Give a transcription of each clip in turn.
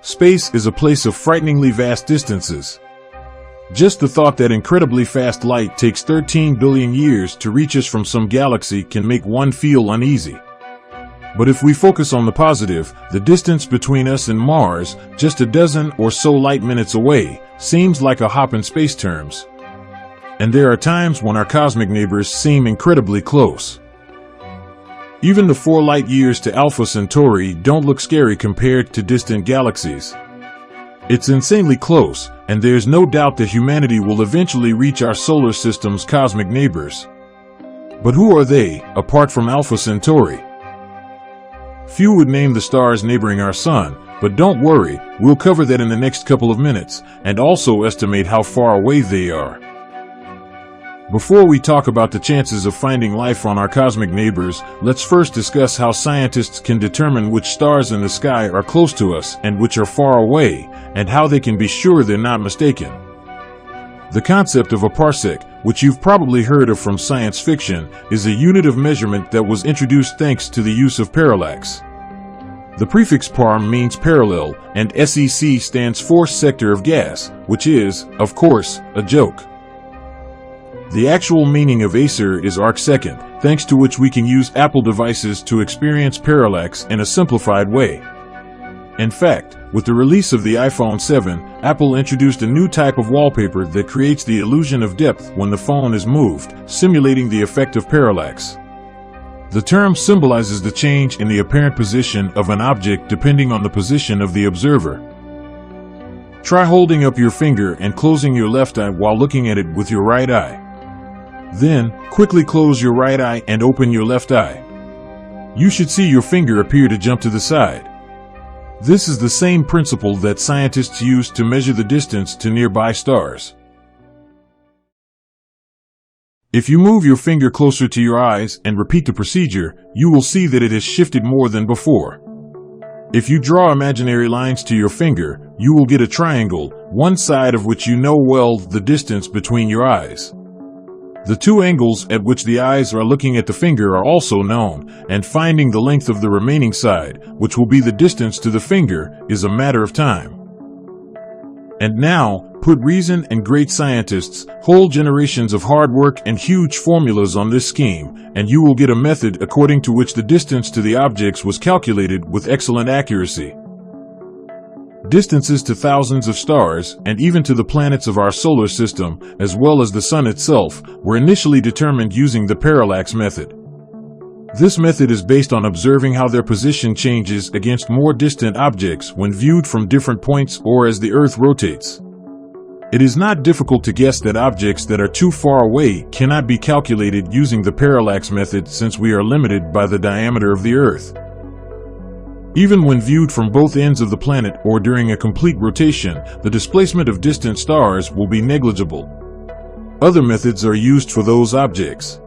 Space is a place of frighteningly vast distances. Just the thought that incredibly fast light takes 13 billion years to reach us from some galaxy can make one feel uneasy. But if we focus on the positive, the distance between us and Mars, just a dozen or so light minutes away, seems like a hop in space terms. And there are times when our cosmic neighbors seem incredibly close. Even the 4 light years to Alpha Centauri don't look scary compared to distant galaxies. It's insanely close, and there's no doubt that humanity will eventually reach our solar system's cosmic neighbors. But who are they, apart from Alpha Centauri? Few would name the stars neighboring our Sun, but don't worry, we'll cover that in the next couple of minutes, and also estimate how far away they are. Before we talk about the chances of finding life on our cosmic neighbors, let's first discuss how scientists can determine which stars in the sky are close to us and which are far away, and how they can be sure they're not mistaken. The concept of a parsec, which you've probably heard of from science fiction, is a unit of measurement that was introduced thanks to the use of parallax. The prefix par means parallel, and SEC stands for sector of gas, which is, of course, a joke. The actual meaning of acer is arcsecond, thanks to which we can use Apple devices to experience parallax in a simplified way. In fact, with the release of the iPhone 7, Apple introduced a new type of wallpaper that creates the illusion of depth when the phone is moved, simulating the effect of parallax. The term symbolizes the change in the apparent position of an object depending on the position of the observer. Try holding up your finger and closing your left eye while looking at it with your right eye. Then, quickly close your right eye and open your left eye. You should see your finger appear to jump to the side. This is the same principle that scientists use to measure the distance to nearby stars. If you move your finger closer to your eyes and repeat the procedure, you will see that it has shifted more than before. If you draw imaginary lines to your finger, you will get a triangle, one side of which you know well the distance between your eyes. The two angles at which the eyes are looking at the finger are also known, and finding the length of the remaining side, which will be the distance to the finger, is a matter of time. And now, put reason and great scientists, whole generations of hard work and huge formulas on this scheme, and you will get a method according to which the distance to the objects was calculated with excellent accuracy. Distances to thousands of stars, and even to the planets of our solar system, as well as the Sun itself, were initially determined using the parallax method. This method is based on observing how their position changes against more distant objects when viewed from different points or as the Earth rotates. It is not difficult to guess that objects that are too far away cannot be calculated using the parallax method since we are limited by the diameter of the Earth. Even when viewed from both ends of the planet or during a complete rotation, the displacement of distant stars will be negligible. Other methods are used for those objects.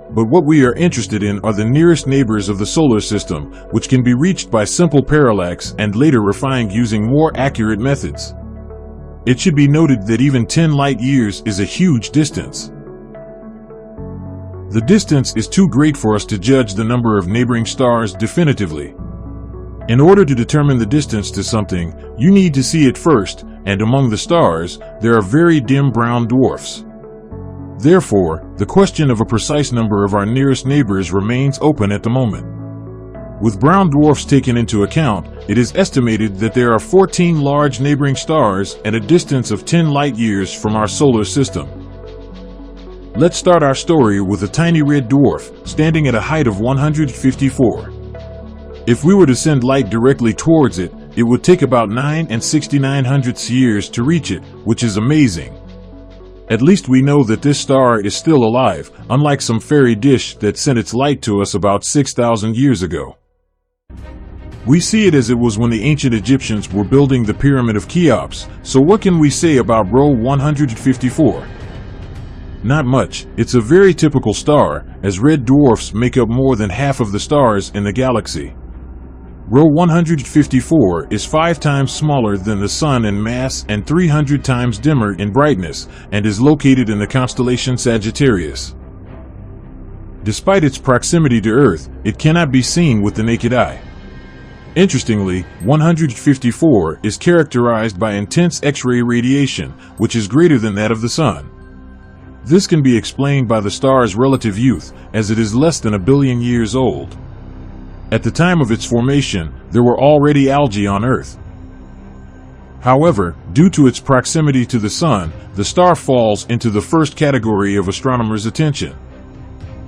But what we are interested in are the nearest neighbors of the solar system, which can be reached by simple parallax and later refined using more accurate methods. It should be noted that even 10 light years is a huge distance. The distance is too great for us to judge the number of neighboring stars definitively. In order to determine the distance to something, you need to see it first, and among the stars, there are very dim brown dwarfs. Therefore, the question of a precise number of our nearest neighbors remains open at the moment. With brown dwarfs taken into account, it is estimated that there are 14 large neighboring stars at a distance of 10 light years from our solar system. Let's start our story with a tiny red dwarf, standing at a height of 154. If we were to send light directly towards it, it would take about 9 69/100 years to reach it, which is amazing. At least we know that this star is still alive, unlike some fairy dish that sent its light to us about 6,000 years ago. We see it as it was when the ancient Egyptians were building the Pyramid of Cheops, so what can we say about Rho 154? Not much. It's a very typical star, as red dwarfs make up more than half of the stars in the galaxy. Rho 154 is 5 times smaller than the Sun in mass and 300 times dimmer in brightness, and is located in the constellation Sagittarius. Despite its proximity to Earth, it cannot be seen with the naked eye. Interestingly, 154 is characterized by intense X-ray radiation, which is greater than that of the Sun. This can be explained by the star's relative youth, as it is less than 1 billion years old. At the time of its formation, there were already algae on Earth. However, due to its proximity to the Sun, the star falls into the first category of astronomers' attention.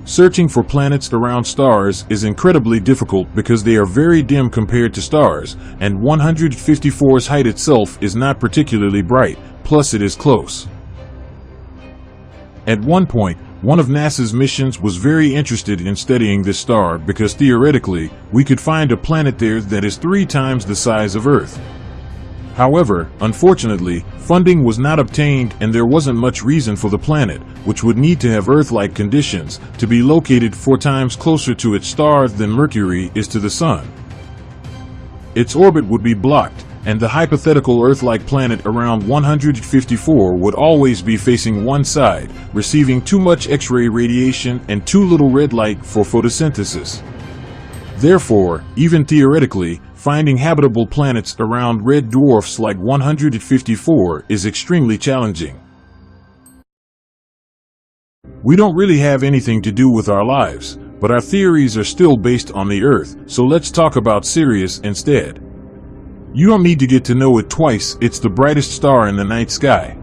Searching for planets around stars is incredibly difficult because they are very dim compared to stars, and 154's height itself is not particularly bright, plus it is close. At one point, one of NASA's missions was very interested in studying this star because theoretically, we could find a planet there that is 3 times the size of Earth. However, unfortunately, funding was not obtained and there wasn't much reason for the planet, which would need to have Earth-like conditions, to be located 4 times closer to its star than Mercury is to the Sun. Its orbit would be blocked, and the hypothetical Earth-like planet around 154 would always be facing one side, receiving too much X-ray radiation and too little red light for photosynthesis. Therefore, even theoretically, finding habitable planets around red dwarfs like 154 is extremely challenging. We don't really have anything to do with our lives, but our theories are still based on the Earth, so let's talk about Sirius instead. You don't need to get to know it twice, it's the brightest star in the night sky.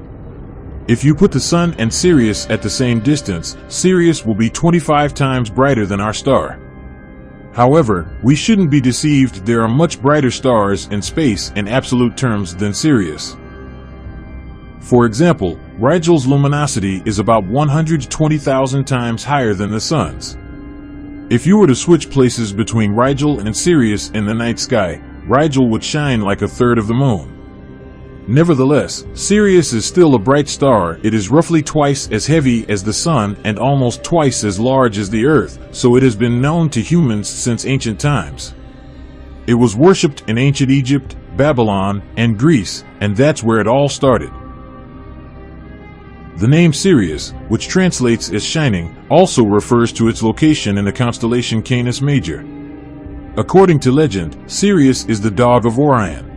If you put the Sun and Sirius at the same distance, Sirius will be 25 times brighter than our star. However, we shouldn't be deceived, there are much brighter stars in space in absolute terms than Sirius. For example, Rigel's luminosity is about 120,000 times higher than the Sun's. If you were to switch places between Rigel and Sirius in the night sky, Rigel would shine like a third of the moon. Nevertheless, Sirius is still a bright star. It is roughly twice as heavy as the Sun and almost twice as large as the Earth, so it has been known to humans since ancient times. It was worshipped in ancient Egypt, Babylon, and Greece, and that's where it all started. The name Sirius, which translates as shining, also refers to its location in the constellation Canis Major. According to legend, Sirius is the dog of Orion.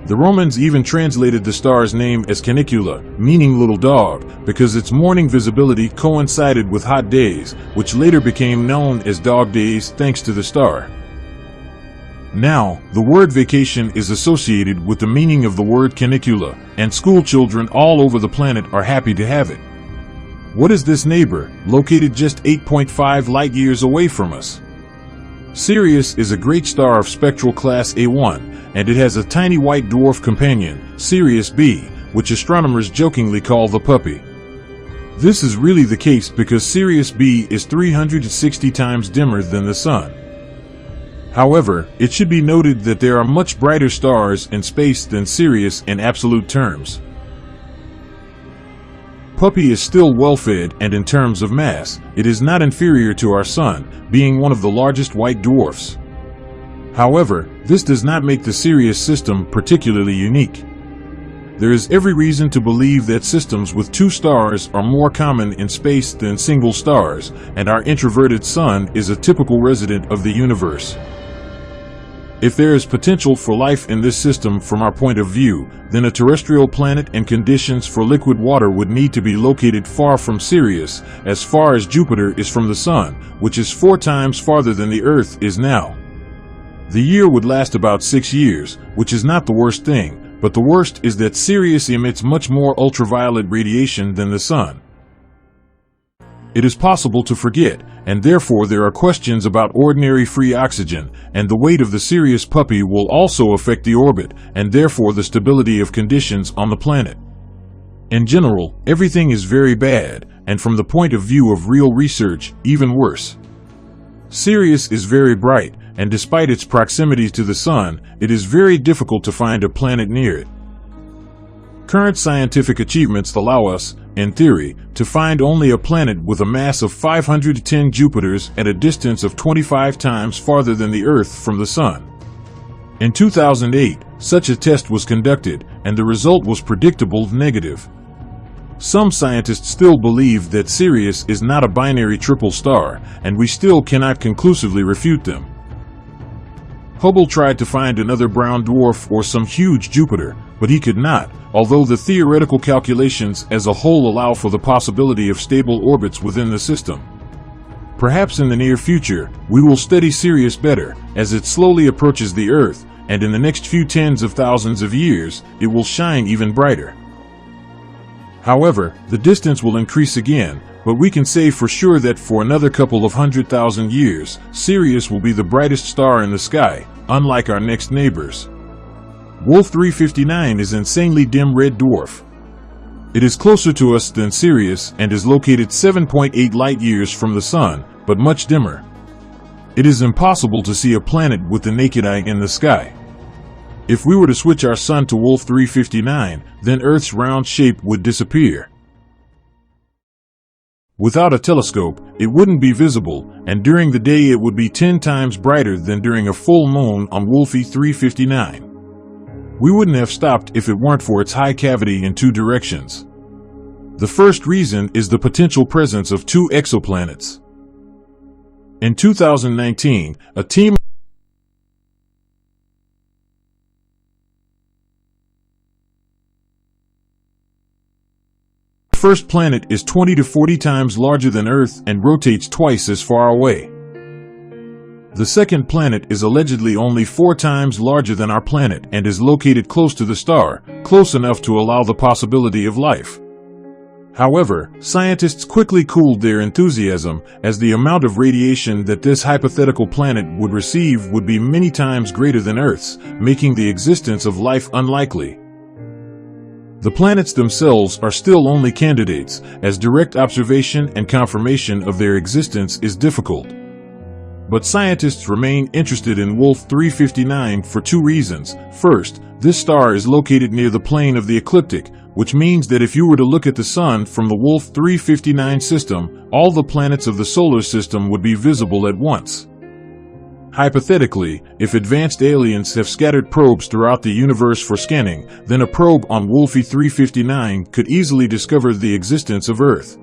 The Romans even translated the star's name as Canicula, meaning little dog, because its morning visibility coincided with hot days, which later became known as dog days thanks to the star. Now, the word vacation is associated with the meaning of the word canicula, and school children all over the planet are happy to have it. What is this neighbor, located just 8.5 light-years away from us? Sirius is a great star of spectral class A1, and it has a tiny white dwarf companion, Sirius B, which astronomers jokingly call the puppy. This is really the case because Sirius B is 360 times dimmer than the Sun. However, it should be noted that there are much brighter stars in space than Sirius in absolute terms. Puppy is still well-fed, and in terms of mass, it is not inferior to our Sun, being one of the largest white dwarfs. However, this does not make the Sirius system particularly unique. There is every reason to believe that systems with 2 stars are more common in space than single stars, and our introverted Sun is a typical resident of the universe. If there is potential for life in this system from our point of view, then a terrestrial planet and conditions for liquid water would need to be located far from Sirius, as far as Jupiter is from the Sun, which is 4 times farther than the Earth is now. The year would last about 6 years, which is not the worst thing, but the worst is that Sirius emits much more ultraviolet radiation than the Sun. It is possible to forget, and therefore there are questions about ordinary free oxygen, and the weight of the Sirius puppy will also affect the orbit, and therefore the stability of conditions on the planet. In general, everything is very bad, and from the point of view of real research, even worse. Sirius is very bright, and despite its proximity to the Sun, it is very difficult to find a planet near it. Current scientific achievements allow us, in theory, to find only a planet with a mass of 510 Jupiters at a distance of 25 times farther than the Earth from the Sun. In 2008, such a test was conducted, and the result was predictable negative. Some scientists still believe that Sirius is not a binary triple star, and we still cannot conclusively refute them. Hubble tried to find another brown dwarf or some huge Jupiter, but he could not, although the theoretical calculations as a whole allow for the possibility of stable orbits within the system. Perhaps in the near future, we will study Sirius better, as it slowly approaches the Earth, and in the next few tens of thousands of years, it will shine even brighter. However, the distance will increase again, but we can say for sure that for another couple of 100,000 years, Sirius will be the brightest star in the sky, unlike our next neighbors. Wolf 359 is an insanely dim red dwarf. It is closer to us than Sirius and is located 7.8 light-years from the Sun, but much dimmer. It is impossible to see a planet with the naked eye in the sky. If we were to switch our Sun to Wolf 359, then Earth's round shape would disappear. Without a telescope, it wouldn't be visible, and during the day it would be 10 times brighter than during a full moon on Wolfie 359. We wouldn't have stopped if it weren't for its high cavity in two directions. The first reason is the potential presence of two exoplanets. In 2019, a team The first planet is 20 to 40 times larger than Earth and rotates twice as far away. The second planet is allegedly only 4 times larger than our planet and is located close to the star, close enough to allow the possibility of life. However, scientists quickly cooled their enthusiasm, as the amount of radiation that this hypothetical planet would receive would be many times greater than Earth's, making the existence of life unlikely. The planets themselves are still only candidates, as direct observation and confirmation of their existence is difficult. But scientists remain interested in Wolf 359 for 2 reasons. First, this star is located near the plane of the ecliptic, which means that if you were to look at the Sun from the Wolf 359 system, all the planets of the solar system would be visible at once. Hypothetically, if advanced aliens have scattered probes throughout the universe for scanning, then a probe on Wolfie 359 could easily discover the existence of Earth.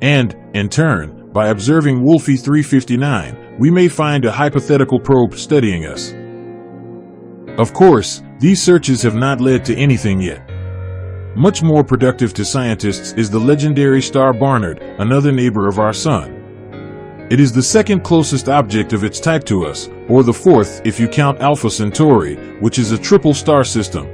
And, in turn, by observing Wolfie 359, we may find a hypothetical probe studying us. Of course, these searches have not led to anything yet. Much more productive to scientists is the legendary star Barnard, another neighbor of our Sun. It is the second closest object of its type to us, or the fourth if you count Alpha Centauri, which is a triple star system.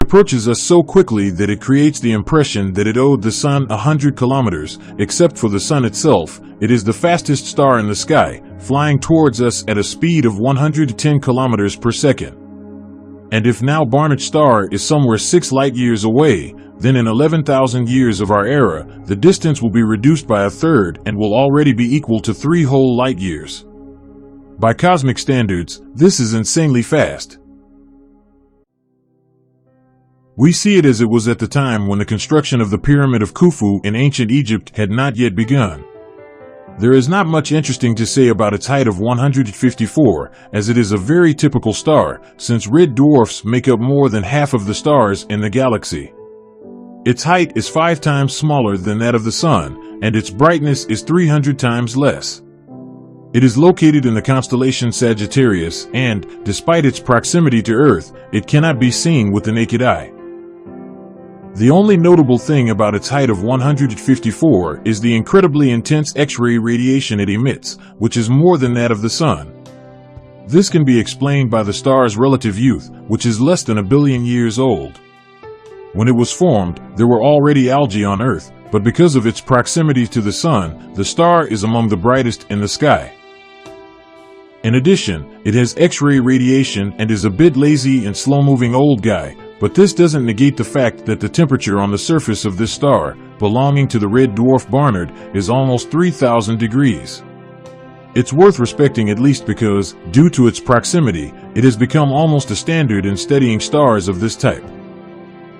It approaches us so quickly that it creates the impression that it owed the Sun 100 kilometers. Except for the Sun itself, it is the fastest star in the sky, flying towards us at a speed of 110 kilometers per second. And if now Barnard's star is somewhere 6 light-years away, then in 11,000 years of our era, the distance will be reduced by a third and will already be equal to 3 whole light-years. By cosmic standards, this is insanely fast. We see it as it was at the time when the construction of the Pyramid of Khufu in ancient Egypt had not yet begun. There is not much interesting to say about its height of 154, as it is a very typical star, since red dwarfs make up more than half of the stars in the galaxy. Its height is 5 times smaller than that of the Sun, and its brightness is 300 times less. It is located in the constellation Sagittarius, and, despite its proximity to Earth, it cannot be seen with the naked eye. The only notable thing about its height of 154 is the incredibly intense X-ray radiation it emits, which is more than that of the Sun. This can be explained by the star's relative youth, which is less than 1 billion years old. When it was formed, there were already algae on Earth, but because of its proximity to the Sun, the star is among the brightest in the sky. In addition, it has X-ray radiation and is a bit lazy and slow-moving old guy, but this doesn't negate the fact that the temperature on the surface of this star, belonging to the red dwarf Barnard, is almost 3,000 degrees. It's worth respecting at least because, due to its proximity, it has become almost a standard in studying stars of this type.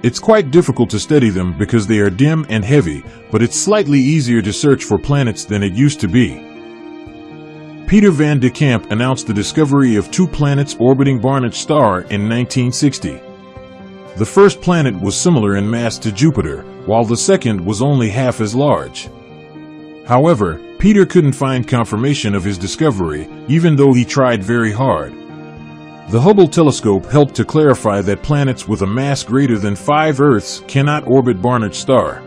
It's quite difficult to study them because they are dim and heavy, but it's slightly easier to search for planets than it used to be. Peter van de Kamp announced the discovery of 2 planets orbiting Barnard's star in 1960. The first planet was similar in mass to Jupiter, while the second was only half as large. However, Peter couldn't find confirmation of his discovery, even though he tried very hard. The Hubble telescope helped to clarify that planets with a mass greater than 5 Earths cannot orbit Barnard's star.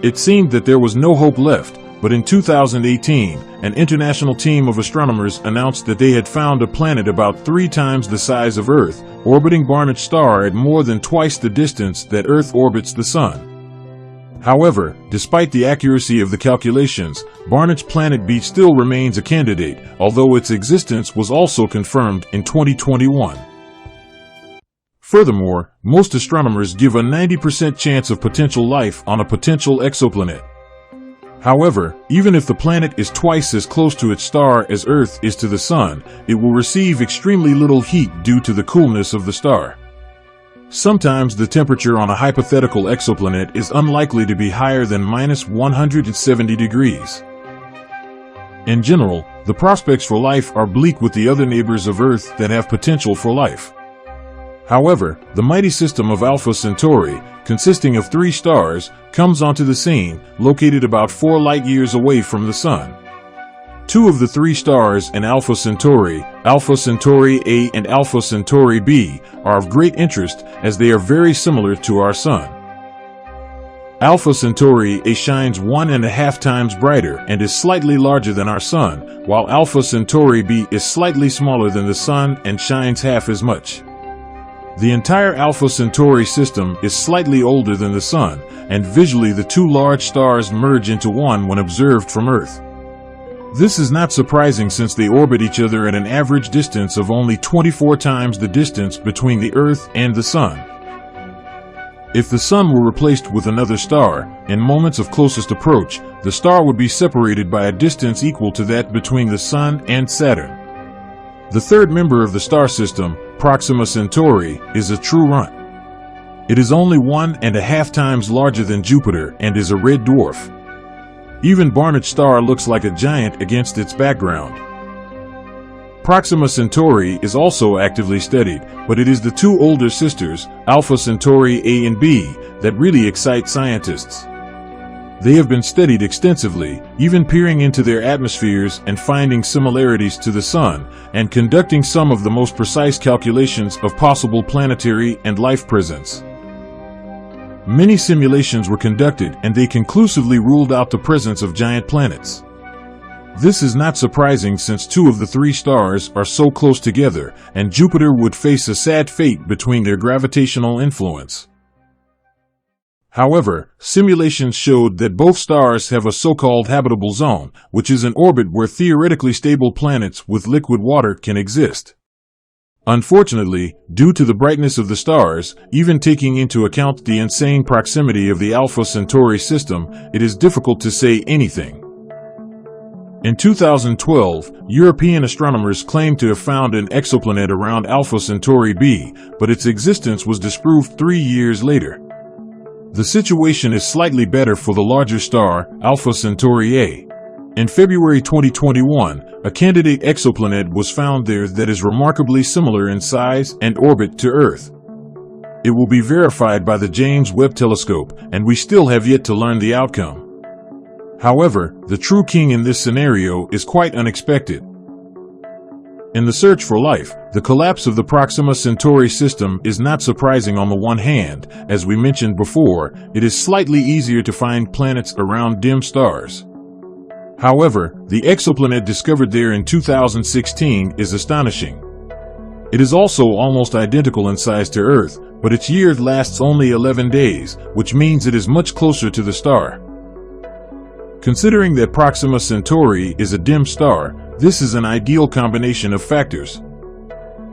It seemed that there was no hope left, but in 2018, an international team of astronomers announced that they had found a planet about 3 times the size of Earth, orbiting Barnard's star at more than twice the distance that Earth orbits the Sun. However, despite the accuracy of the calculations, Barnard's Planet B still remains a candidate, although its existence was also confirmed in 2021. Furthermore, most astronomers give a 90% chance of potential life on a potential exoplanet. However, even if the planet is twice as close to its star as Earth is to the Sun, it will receive extremely little heat due to the coolness of the star. Sometimes the temperature on a hypothetical exoplanet is unlikely to be higher than -170 degrees. In general, the prospects for life are bleak with the other neighbors of Earth that have potential for life. However, the mighty system of Alpha Centauri, consisting of 3 stars, comes onto the scene, located about 4 light-years away from the Sun. 2 of the 3 stars in Alpha Centauri A and Alpha Centauri B, are of great interest as they are very similar to our Sun. Alpha Centauri A shines 1.5 times brighter and is slightly larger than our Sun, while Alpha Centauri B is slightly smaller than the Sun and shines half as much. The entire Alpha Centauri system is slightly older than the Sun, and visually the 2 large stars merge into one when observed from Earth. This is not surprising since they orbit each other at an average distance of only 24 times the distance between the Earth and the Sun. If the Sun were replaced with another star, in moments of closest approach, the star would be separated by a distance equal to that between the Sun and Saturn. The third member of the star system, Proxima Centauri, is a true runt. It is only 1.5 times larger than Jupiter and is a red dwarf. Even Barnard's star looks like a giant against its background. Proxima Centauri is also actively studied, but it is the 2 older sisters, Alpha Centauri A and B, that really excite scientists. They have been studied extensively, even peering into their atmospheres and finding similarities to the Sun, and conducting some of the most precise calculations of possible planetary and life presence. Many simulations were conducted and they conclusively ruled out the presence of giant planets. This is not surprising since 2 of the 3 stars are so close together, and Jupiter would face a sad fate between their gravitational influence. However, simulations showed that both stars have a so-called habitable zone, which is an orbit where theoretically stable planets with liquid water can exist. Unfortunately, due to the brightness of the stars, even taking into account the insane proximity of the Alpha Centauri system, it is difficult to say anything. In 2012, European astronomers claimed to have found an exoplanet around Alpha Centauri B, but its existence was disproved 3 years later. The situation is slightly better for the larger star, Alpha Centauri A. In February 2021, a candidate exoplanet was found there that is remarkably similar in size and orbit to Earth. It will be verified by the James Webb Telescope, and we still have yet to learn the outcome. However, the true king in this scenario is quite unexpected. In the search for life, the collapse of the Proxima Centauri system is not surprising. On the one hand, as we mentioned before, it is slightly easier to find planets around dim stars. However, the exoplanet discovered there in 2016 is astonishing. It is also almost identical in size to Earth, but its year lasts only 11 days, which means it is much closer to the star. Considering that Proxima Centauri is a dim star, this is an ideal combination of factors.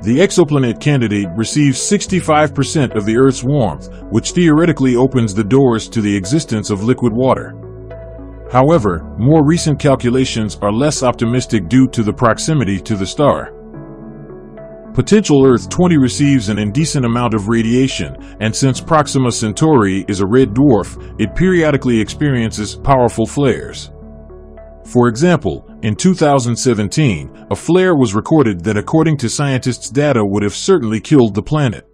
The exoplanet candidate receives 65% of the Earth's warmth, which theoretically opens the doors to the existence of liquid water. However, more recent calculations are less optimistic due to the proximity to the star. Potential Earth 20 receives an indecent amount of radiation, and since Proxima Centauri is a red dwarf, it periodically experiences powerful flares. For example, in 2017, a flare was recorded that, according to scientists' data, would have certainly killed the planet.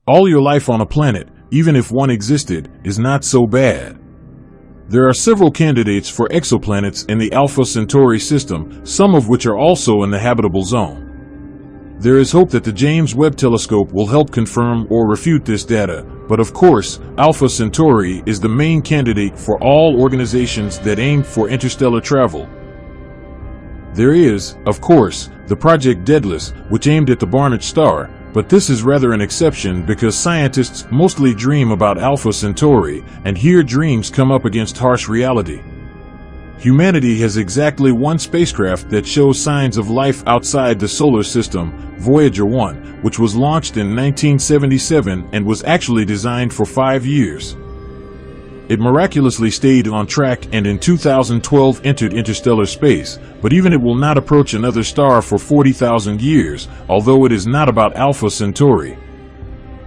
All your life on a planet, even if one existed, is not so bad. There are several candidates for exoplanets in the Alpha Centauri system, some of which are also in the habitable zone. There is hope that the James Webb Telescope will help confirm or refute this data, but of course, Alpha Centauri is the main candidate for all organizations that aim for interstellar travel. There is, of course, the Project Daedalus, which aimed at the Barnard star, but this is rather an exception because scientists mostly dream about Alpha Centauri, and here dreams come up against harsh reality. Humanity has exactly one spacecraft that shows signs of life outside the solar system, Voyager 1, which was launched in 1977 and was actually designed for 5 years. It miraculously stayed on track and in 2012 entered interstellar space, but even it will not approach another star for 40,000 years, although it is not about Alpha Centauri.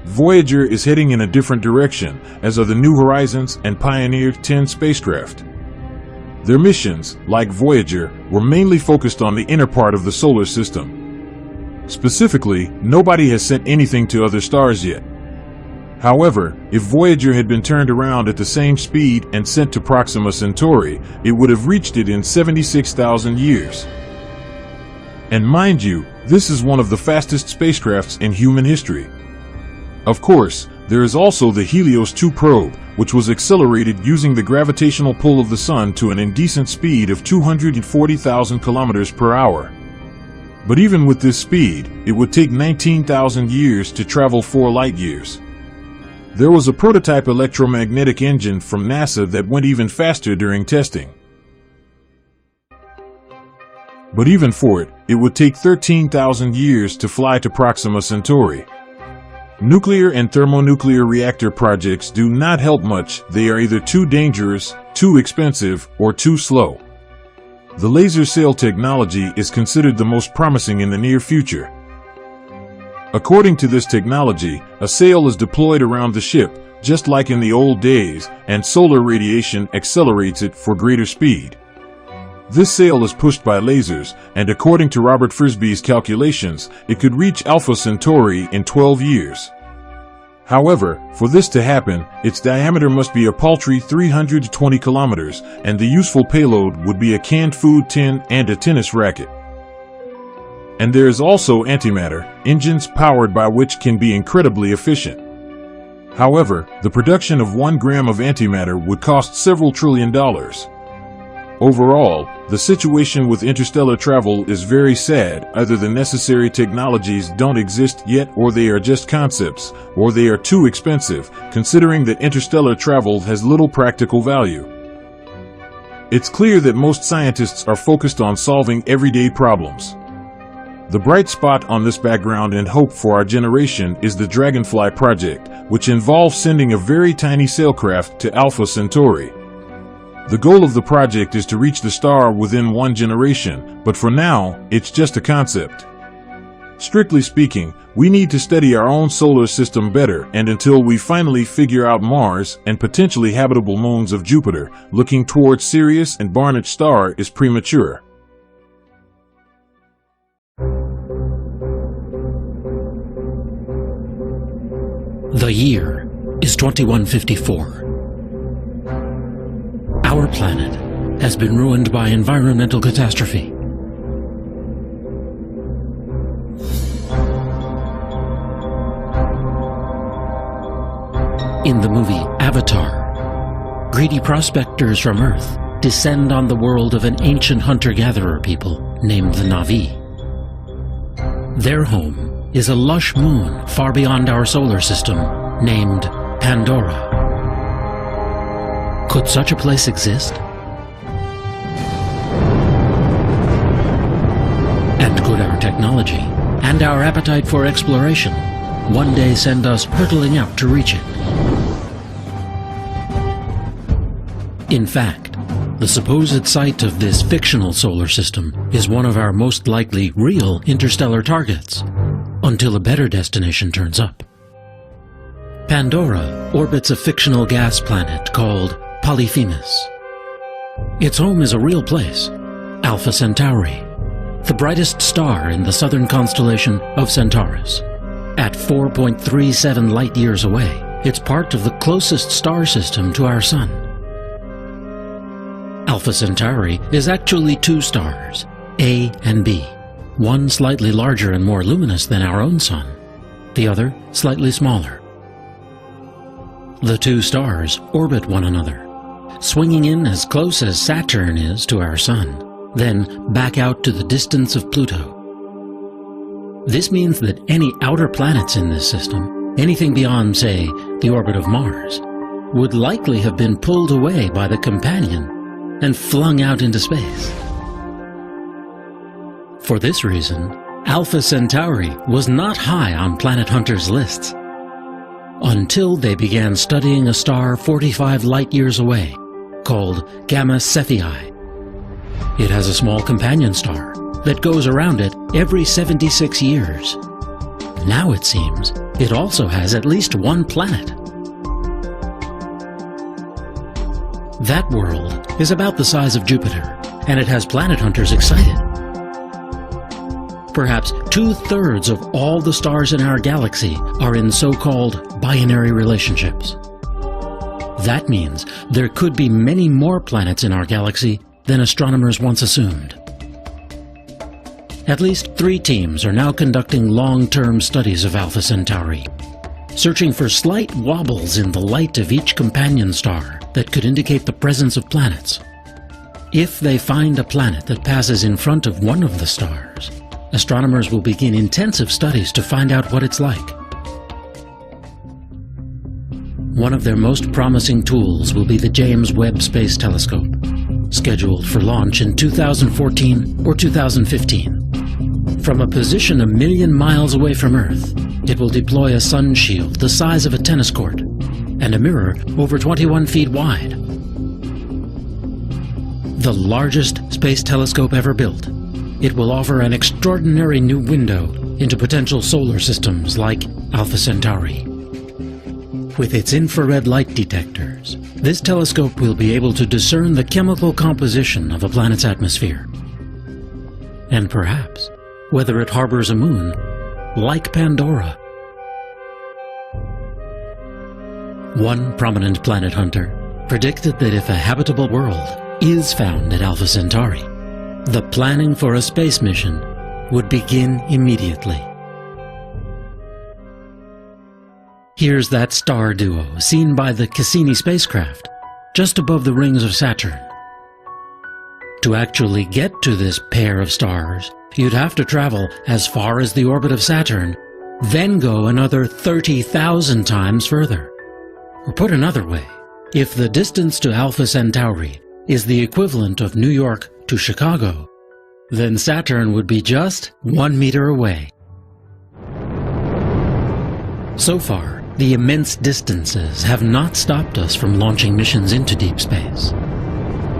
Voyager is heading in a different direction, as are the New Horizons and Pioneer 10 spacecraft. Their missions, like Voyager, were mainly focused on the inner part of the solar system. Specifically, nobody has sent anything to other stars yet. However, if Voyager had been turned around at the same speed and sent to Proxima Centauri, it would have reached it in 76,000 years. And mind you, this is one of the fastest spacecrafts in human history. Of course, there is also the Helios 2 probe, which was accelerated using the gravitational pull of the Sun to an indecent speed of 240,000 kilometers per hour. But even with this speed, it would take 19,000 years to travel 4 light years. There was a prototype electromagnetic engine from NASA that went even faster during testing. But even for it, it would take 13,000 years to fly to Proxima Centauri. Nuclear and thermonuclear reactor projects do not help much. They are either too dangerous, too expensive, or too slow. The laser sail technology is considered the most promising in the near future. According to this technology, a sail is deployed around the ship, just like in the old days, and solar radiation accelerates it for greater speed. This sail is pushed by lasers, and according to Robert Frisby's calculations, it could reach Alpha Centauri in 12 years. However, for this to happen, its diameter must be a paltry 320 kilometers, and the useful payload would be a canned food tin and a tennis racket. And there is also antimatter, engines powered by which can be incredibly efficient. However, the production of 1 gram of antimatter would cost several $trillion. Overall, the situation with interstellar travel is very sad. Either the necessary technologies don't exist yet, or they are just concepts, or they are too expensive, considering that interstellar travel has little practical value. It's clear that most scientists are focused on solving everyday problems. The bright spot on this background and hope for our generation is the Dragonfly project, which involves sending a very tiny sailcraft to Alpha Centauri. The goal of the project is to reach the star within 1 generation, but for now, it's just a concept. Strictly speaking, we need to study our own solar system better, and until we finally figure out Mars and potentially habitable moons of Jupiter, looking towards Sirius and Barnard star is premature. The year is 2154. Our planet has been ruined by environmental catastrophe. In the movie Avatar, greedy prospectors from Earth descend on the world of an ancient hunter-gatherer people named the Na'vi. Their home is a lush moon far beyond our solar system named Pandora. Could such a place exist? And could our technology and our appetite for exploration one day send us hurtling out to reach it? In fact, the supposed site of this fictional solar system is one of our most likely real interstellar targets, until a better destination turns up. Pandora orbits a fictional gas planet called Polyphemus. Its home is a real place, Alpha Centauri, the brightest star in the southern constellation of Centaurus. At 4.37 light-years away, it's part of the closest star system to our Sun. Alpha Centauri is actually two stars, A and B, one slightly larger and more luminous than our own Sun, the other slightly smaller. The two stars orbit one another, swinging in as close as Saturn is to our Sun, then back out to the distance of Pluto. This means that any outer planets in this system, anything beyond, say, the orbit of Mars, would likely have been pulled away by the companion and flung out into space. For this reason, Alpha Centauri was not high on planet hunters' lists until they began studying a star 45 light-years away, called Gamma Cephei. It has a small companion star that goes around it every 76 years. Now it seems it also has at least one planet. That world is about the size of Jupiter, and it has planet hunters excited. Perhaps 2/3 of all the stars in our galaxy are in so-called binary relationships. That means there could be many more planets in our galaxy than astronomers once assumed. At least 3 teams are now conducting long-term studies of Alpha Centauri, searching for slight wobbles in the light of each companion star that could indicate the presence of planets. If they find a planet that passes in front of one of the stars, astronomers will begin intensive studies to find out what it's like. One of their most promising tools will be the James Webb Space Telescope, scheduled for launch in 2014 or 2015. From a position 1 million miles away from Earth, it will deploy a sun shield the size of a tennis court and a mirror over 21 feet wide. The largest space telescope ever built, it will offer an extraordinary new window into potential solar systems like Alpha Centauri. With its infrared light detectors, this telescope will be able to discern the chemical composition of a planet's atmosphere. And perhaps whether it harbors a moon, like Pandora. One prominent planet hunter predicted that if a habitable world is found at Alpha Centauri, the planning for a space mission would begin immediately. Here's that star duo seen by the Cassini spacecraft, just above the rings of Saturn. To actually get to this pair of stars, you'd have to travel as far as the orbit of Saturn, then go another 30,000 times further. Or put another way, if the distance to Alpha Centauri is the equivalent of New York to Chicago, then Saturn would be just 1 meter away. So far, the immense distances have not stopped us from launching missions into deep space.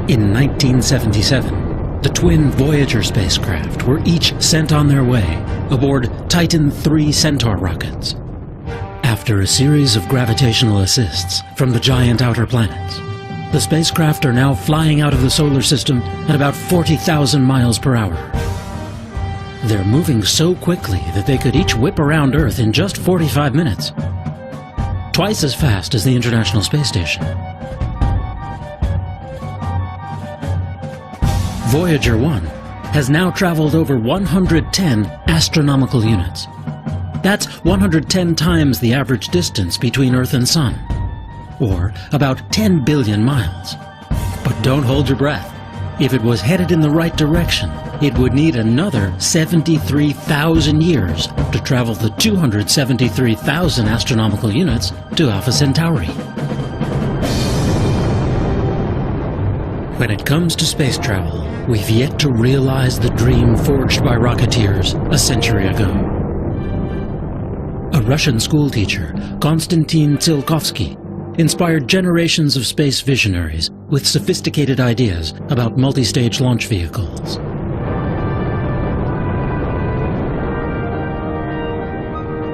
In 1977, the twin Voyager spacecraft were each sent on their way aboard Titan III Centaur rockets. After a series of gravitational assists from the giant outer planets, the spacecraft are now flying out of the solar system at about 40,000 miles per hour. They're moving so quickly that they could each whip around Earth in just 45 minutes. Twice as fast as the International Space Station. Voyager 1 has now traveled over 110 astronomical units. That's 110 times the average distance between Earth and Sun, or about 10 billion miles. But don't hold your breath. If it was headed in the right direction, it would need another 73,000 years to travel the 273,000 astronomical units to Alpha Centauri. When it comes to space travel, we've yet to realize the dream forged by rocketeers a century ago. A Russian schoolteacher, Konstantin Tsiolkovsky, inspired generations of space visionaries with sophisticated ideas about multi-stage launch vehicles.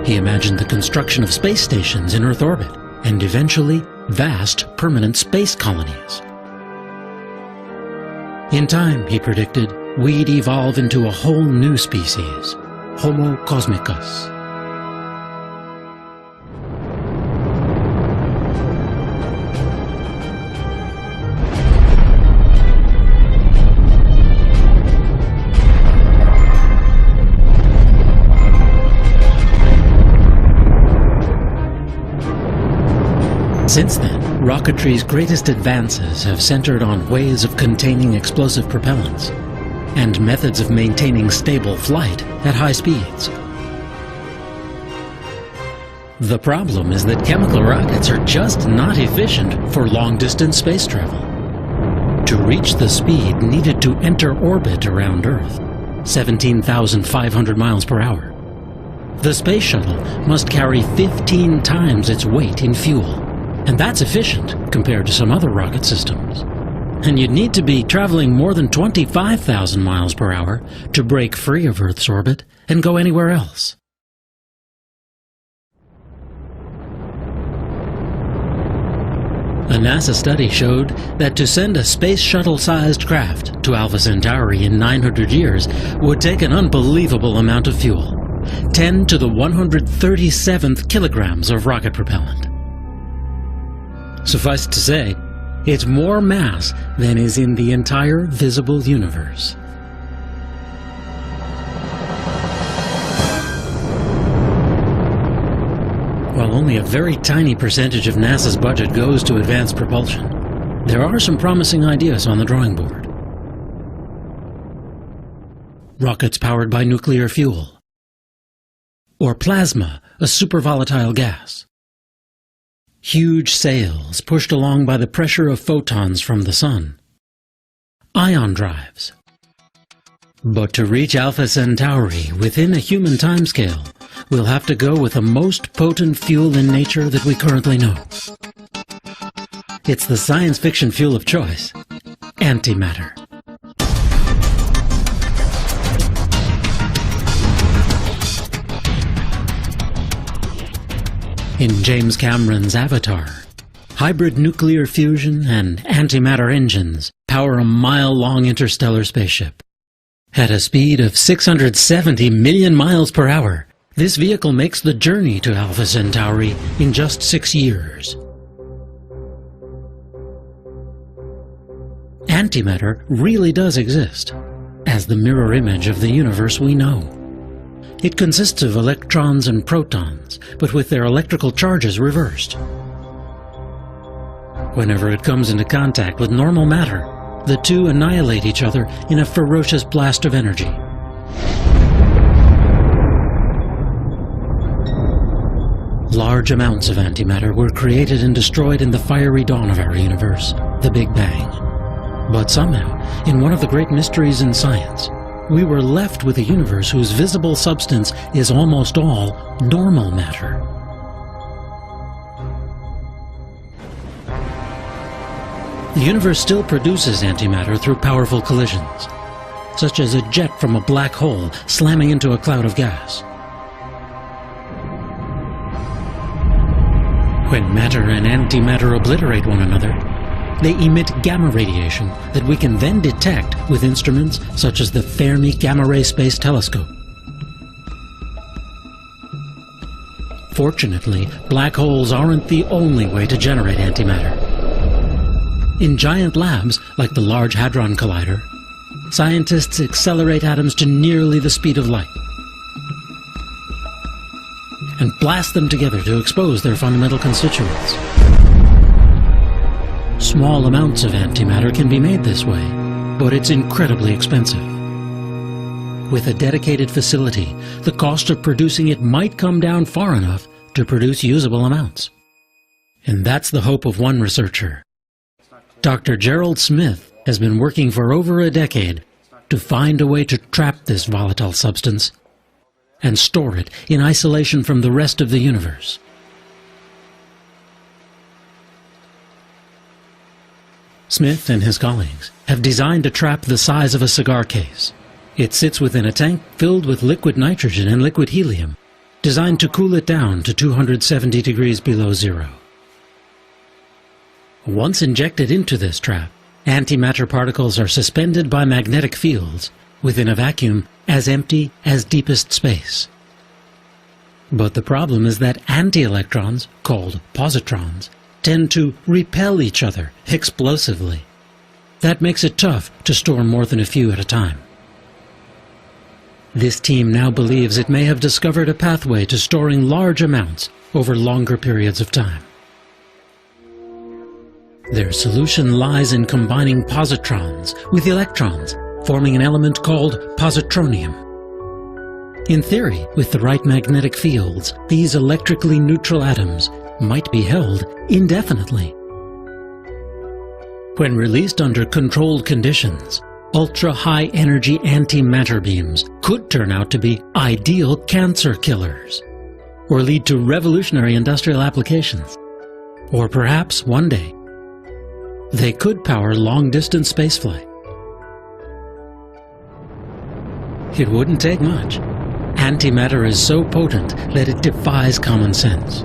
He imagined the construction of space stations in Earth orbit, and eventually vast permanent space colonies. In time, he predicted, we'd evolve into a whole new species, Homo cosmicus. Since then, rocketry's greatest advances have centered on ways of containing explosive propellants and methods of maintaining stable flight at high speeds. The problem is that chemical rockets are just not efficient for long-distance space travel. To reach the speed needed to enter orbit around Earth, 17,500 miles per hour, the space shuttle must carry 15 times its weight in fuel. And that's efficient compared to some other rocket systems. And you'd need to be traveling more than 25,000 miles per hour to break free of Earth's orbit and go anywhere else. A NASA study showed that to send a space shuttle-sized craft to Alpha Centauri in 900 years would take an unbelievable amount of fuel, 10 to the 137th kilograms of rocket propellant. Suffice it to say, it's more mass than is in the entire visible universe. While only a very tiny percentage of NASA's budget goes to advanced propulsion, there are some promising ideas on the drawing board. Rockets powered by nuclear fuel, or plasma, a supervolatile gas. Huge sails pushed along by the pressure of photons from the sun. Ion drives. But to reach Alpha Centauri within a human timescale, we'll have to go with the most potent fuel in nature that we currently know. It's the science fiction fuel of choice, antimatter. In James Cameron's Avatar, hybrid nuclear fusion and antimatter engines power a mile-long interstellar spaceship. At a speed of 670 million miles per hour, this vehicle makes the journey to Alpha Centauri in just 6 years. Antimatter really does exist, as the mirror image of the universe we know. It consists of electrons and protons, but with their electrical charges reversed. Whenever it comes into contact with normal matter, the two annihilate each other in a ferocious blast of energy. Large amounts of antimatter were created and destroyed in the fiery dawn of our universe, the Big Bang. But somehow, in one of the great mysteries in science, we were left with a universe whose visible substance is almost all normal matter. The universe still produces antimatter through powerful collisions, such as a jet from a black hole slamming into a cloud of gas. When matter and antimatter obliterate one another, they emit gamma radiation that we can then detect with instruments such as the Fermi Gamma Ray Space Telescope. Fortunately, black holes aren't the only way to generate antimatter. In giant labs, like the Large Hadron Collider, scientists accelerate atoms to nearly the speed of light and blast them together to expose their fundamental constituents. Small amounts of antimatter can be made this way, but it's incredibly expensive. With a dedicated facility, the cost of producing it might come down far enough to produce usable amounts. And that's the hope of one researcher. Dr. Gerald Smith has been working for over a decade to find a way to trap this volatile substance and store it in isolation from the rest of the universe. Smith and his colleagues have designed a trap the size of a cigar case. It sits within a tank filled with liquid nitrogen and liquid helium, designed to cool it down to 270 degrees below zero. Once injected into this trap, antimatter particles are suspended by magnetic fields within a vacuum as empty as deepest space. But the problem is that anti-electrons, called positrons, tend to repel each other explosively. That makes it tough to store more than a few at a time. This team now believes it may have discovered a pathway to storing large amounts over longer periods of time. Their solution lies in combining positrons with electrons, forming an element called positronium. In theory, with the right magnetic fields, these electrically neutral atoms might be held indefinitely. When released under controlled conditions, ultra-high energy antimatter beams could turn out to be ideal cancer killers, or lead to revolutionary industrial applications. Or perhaps, one day, they could power long-distance spaceflight. It wouldn't take much. Antimatter is so potent that it defies common sense.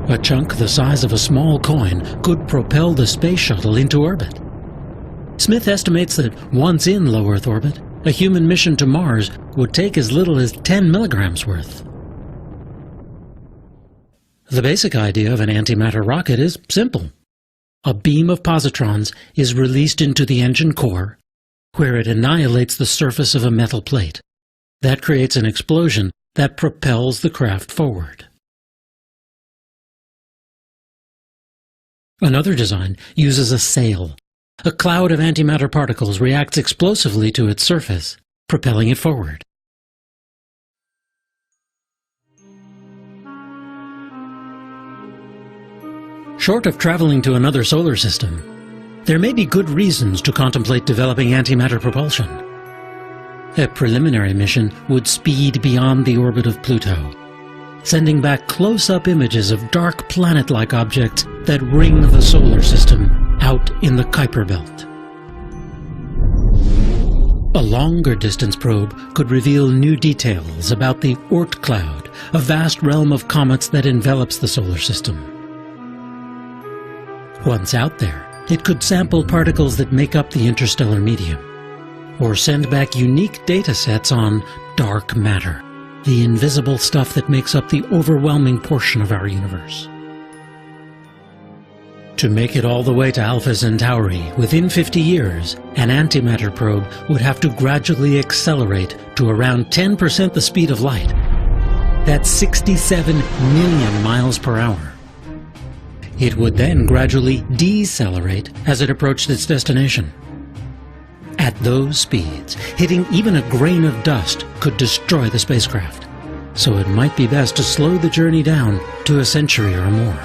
A chunk the size of a small coin could propel the space shuttle into orbit. Smith estimates that once in low Earth orbit, a human mission to Mars would take as little as 10 milligrams worth. The basic idea of an antimatter rocket is simple. A beam of positrons is released into the engine core, where it annihilates the surface of a metal plate. That creates an explosion that propels the craft forward. Another design uses a sail. A cloud of antimatter particles reacts explosively to its surface, propelling it forward. Short of traveling to another solar system, there may be good reasons to contemplate developing antimatter propulsion. A preliminary mission would speed beyond the orbit of Pluto, sending back close-up images of dark planet-like objects that ring the solar system out in the Kuiper Belt. A longer-distance probe could reveal new details about the Oort cloud, a vast realm of comets that envelops the solar system. Once out there, it could sample particles that make up the interstellar medium, or send back unique data sets on dark matter, the invisible stuff that makes up the overwhelming portion of our universe. To make it all the way to Alpha Centauri within 50 years, an antimatter probe would have to gradually accelerate to around 10% the speed of light. That's 67 million miles per hour. It would then gradually decelerate as it approached its destination. At those speeds, hitting even a grain of dust could destroy the spacecraft, so it might be best to slow the journey down to a century or more.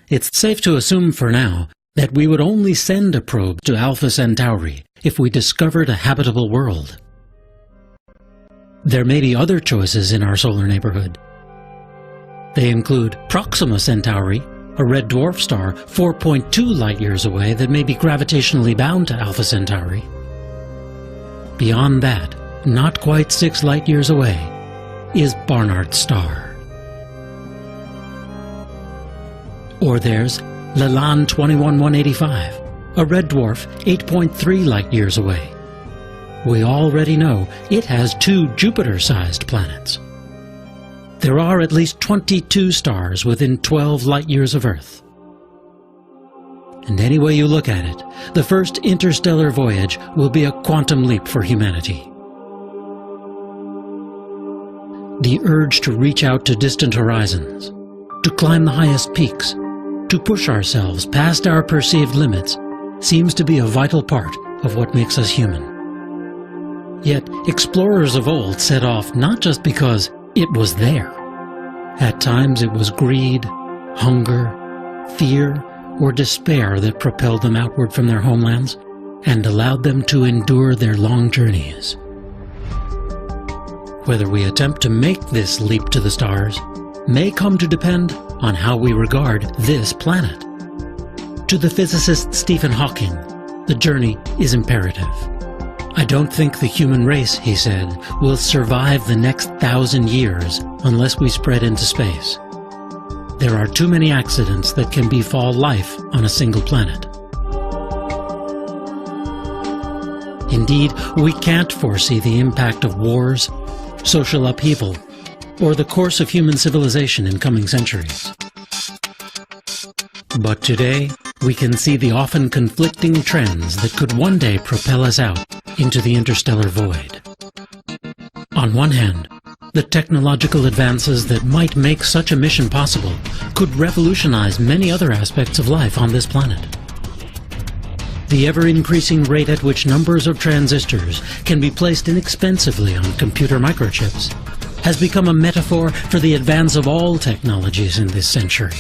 It's safe to assume for now that we would only send a probe to Alpha Centauri if we discovered a habitable world. There may be other choices in our solar neighborhood. They include Proxima Centauri, a red dwarf star 4.2 light-years away that may be gravitationally bound to Alpha Centauri. Beyond that, not quite 6 light-years away, is Barnard's star. Or there's Lalande 21185, a red dwarf 8.3 light-years away. We already know it has 2 Jupiter-sized planets. There are at least 22 stars within 12 light-years of Earth. And any way you look at it, the first interstellar voyage will be a quantum leap for humanity. The urge to reach out to distant horizons, to climb the highest peaks, to push ourselves past our perceived limits, seems to be a vital part of what makes us human. Yet, explorers of old set off not just because it was there. At times it was greed, hunger, fear, or despair that propelled them outward from their homelands and allowed them to endure their long journeys. Whether we attempt to make this leap to the stars may come to depend on how we regard this planet. To the physicist Stephen Hawking, the journey is imperative. "I don't think the human race," he said, "will survive the next 1,000 years unless we spread into space. There are too many accidents that can befall life on a single planet." Indeed, we can't foresee the impact of wars, social upheaval, or the course of human civilization in coming centuries. But today, we can see the often conflicting trends that could one day propel us out into the interstellar void. On one hand, The technological advances that might make such a mission possible could revolutionize many other aspects of life on this planet. The ever-increasing rate at which numbers of transistors can be placed inexpensively on computer microchips has become a metaphor for the advance of all technologies in this century.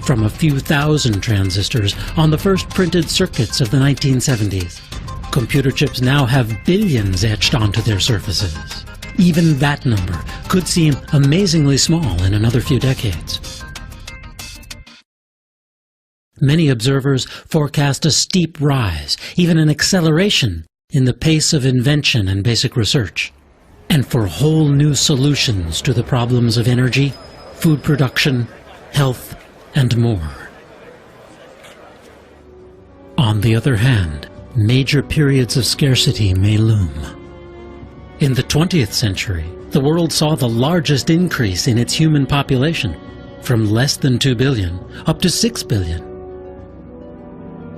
From a few thousand transistors on the first printed circuits of the 1970s, computer chips now have billions etched onto their surfaces. Even that number could seem amazingly small in another few decades. Many observers forecast a steep rise, even an acceleration, in the pace of invention and basic research, and for whole new solutions to the problems of energy, food production, health, and more. On the other hand, major periods of scarcity may loom. In the 20th century, the world saw the largest increase in its human population, from less than 2 billion up to 6 billion.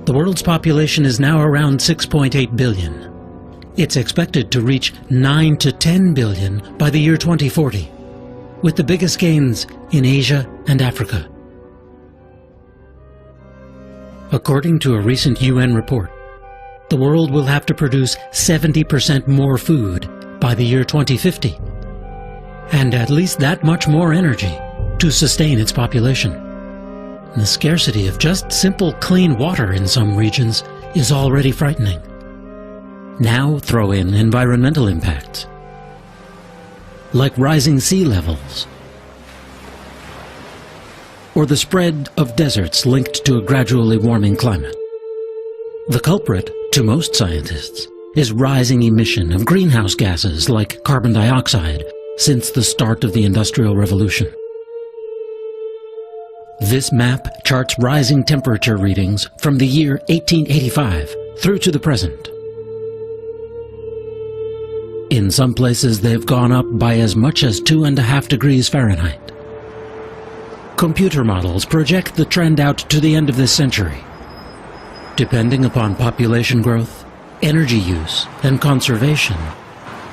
The world's population is now around 6.8 billion. It's expected to reach 9 to 10 billion by the year 2040, with the biggest gains in Asia and Africa. According to a recent UN report, the world will have to produce 70% more food by the year 2050, and at least that much more energy to sustain its population. The scarcity of just simple clean water in some regions is already frightening. Now throw in environmental impacts, like rising sea levels, or the spread of deserts linked to a gradually warming climate. The culprit, to most scientists, is rising emission of greenhouse gases like carbon dioxide since the start of the Industrial Revolution. This map charts rising temperature readings from the year 1885 through to the present. In some places they've gone up by as much as 2.5 degrees Fahrenheit. Computer models project the trend out to the end of this century. Depending upon population growth, energy use, and conservation,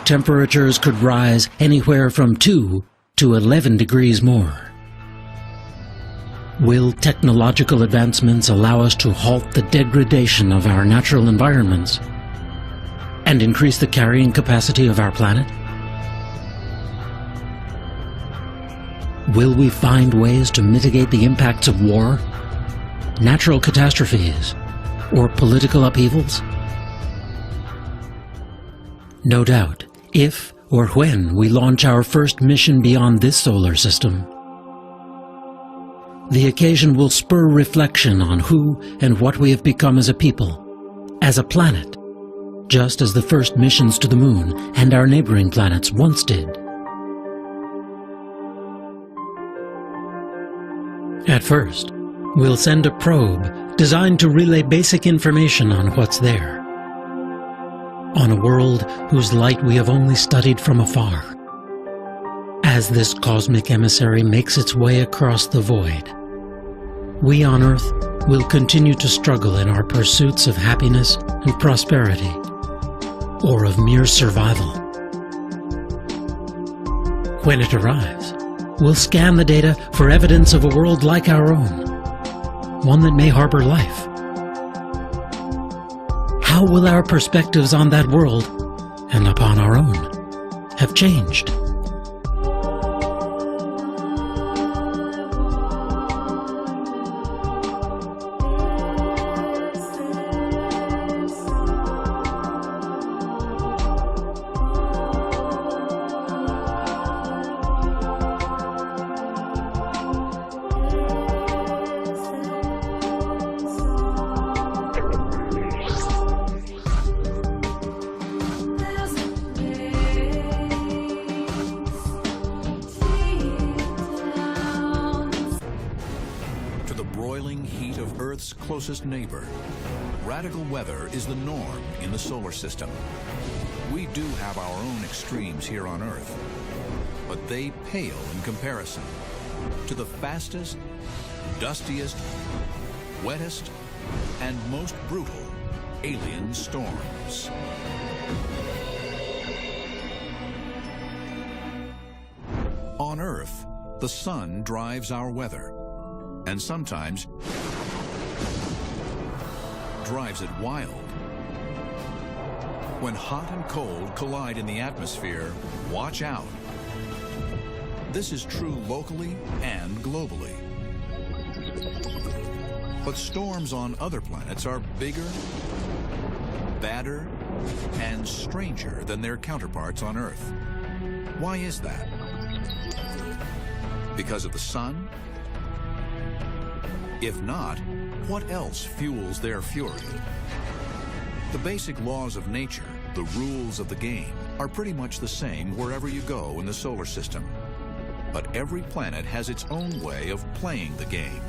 temperatures could rise anywhere from 2 to 11 degrees more. Will technological advancements allow us to halt the degradation of our natural environments and increase the carrying capacity of our planet? Will we find ways to mitigate the impacts of war, natural catastrophes, or political upheavals? No doubt, if or when we launch our first mission beyond this solar system, the occasion will spur reflection on who and what we have become as a people, as a planet, just as the first missions to the moon and our neighboring planets once did. At first, we'll send a probe designed to relay basic information on what's there, on a world whose light we have only studied from afar. As this cosmic emissary makes its way across the void, we on Earth will continue to struggle in our pursuits of happiness and prosperity, or of mere survival. When it arrives, we'll scan the data for evidence of a world like our own, one that may harbor life. How will our perspectives on that world, and upon our own, have changed? Closest neighbor, radical weather is the norm in the solar system. We do have our own extremes here on Earth, but they pale in comparison to the fastest, dustiest, wettest, and most brutal alien storms. The sun drives our weather, and sometimes drives it wild. When hot and cold collide in the atmosphere, watch out. This is true locally and globally. But storms on other planets are bigger, badder, and stranger than their counterparts on Earth. Why is that? Because of the sun? If not, what else fuels their fury? The basic laws of nature, the rules of the game, are pretty much the same wherever you go in the solar system. But every planet has its own way of playing the game.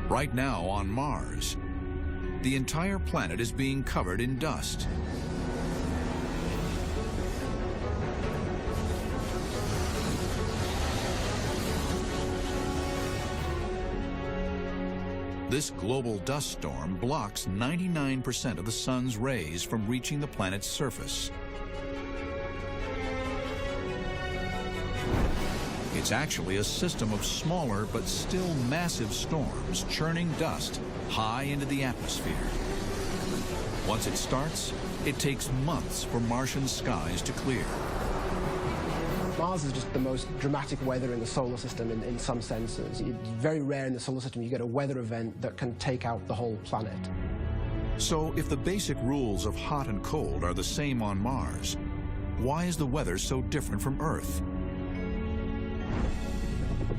Right now on Mars, the entire planet is being covered in dust. This global dust storm blocks 99% of the sun's rays from reaching the planet's surface. It's actually a system of smaller but still massive storms churning dust high into the atmosphere. Once it starts, it takes months for Martian skies to clear. Mars is just the most dramatic weather in the solar system in some senses. It's very rare in the solar system you get a weather event that can take out the whole planet. So if the basic rules of hot and cold are the same on Mars, why is the weather so different from Earth?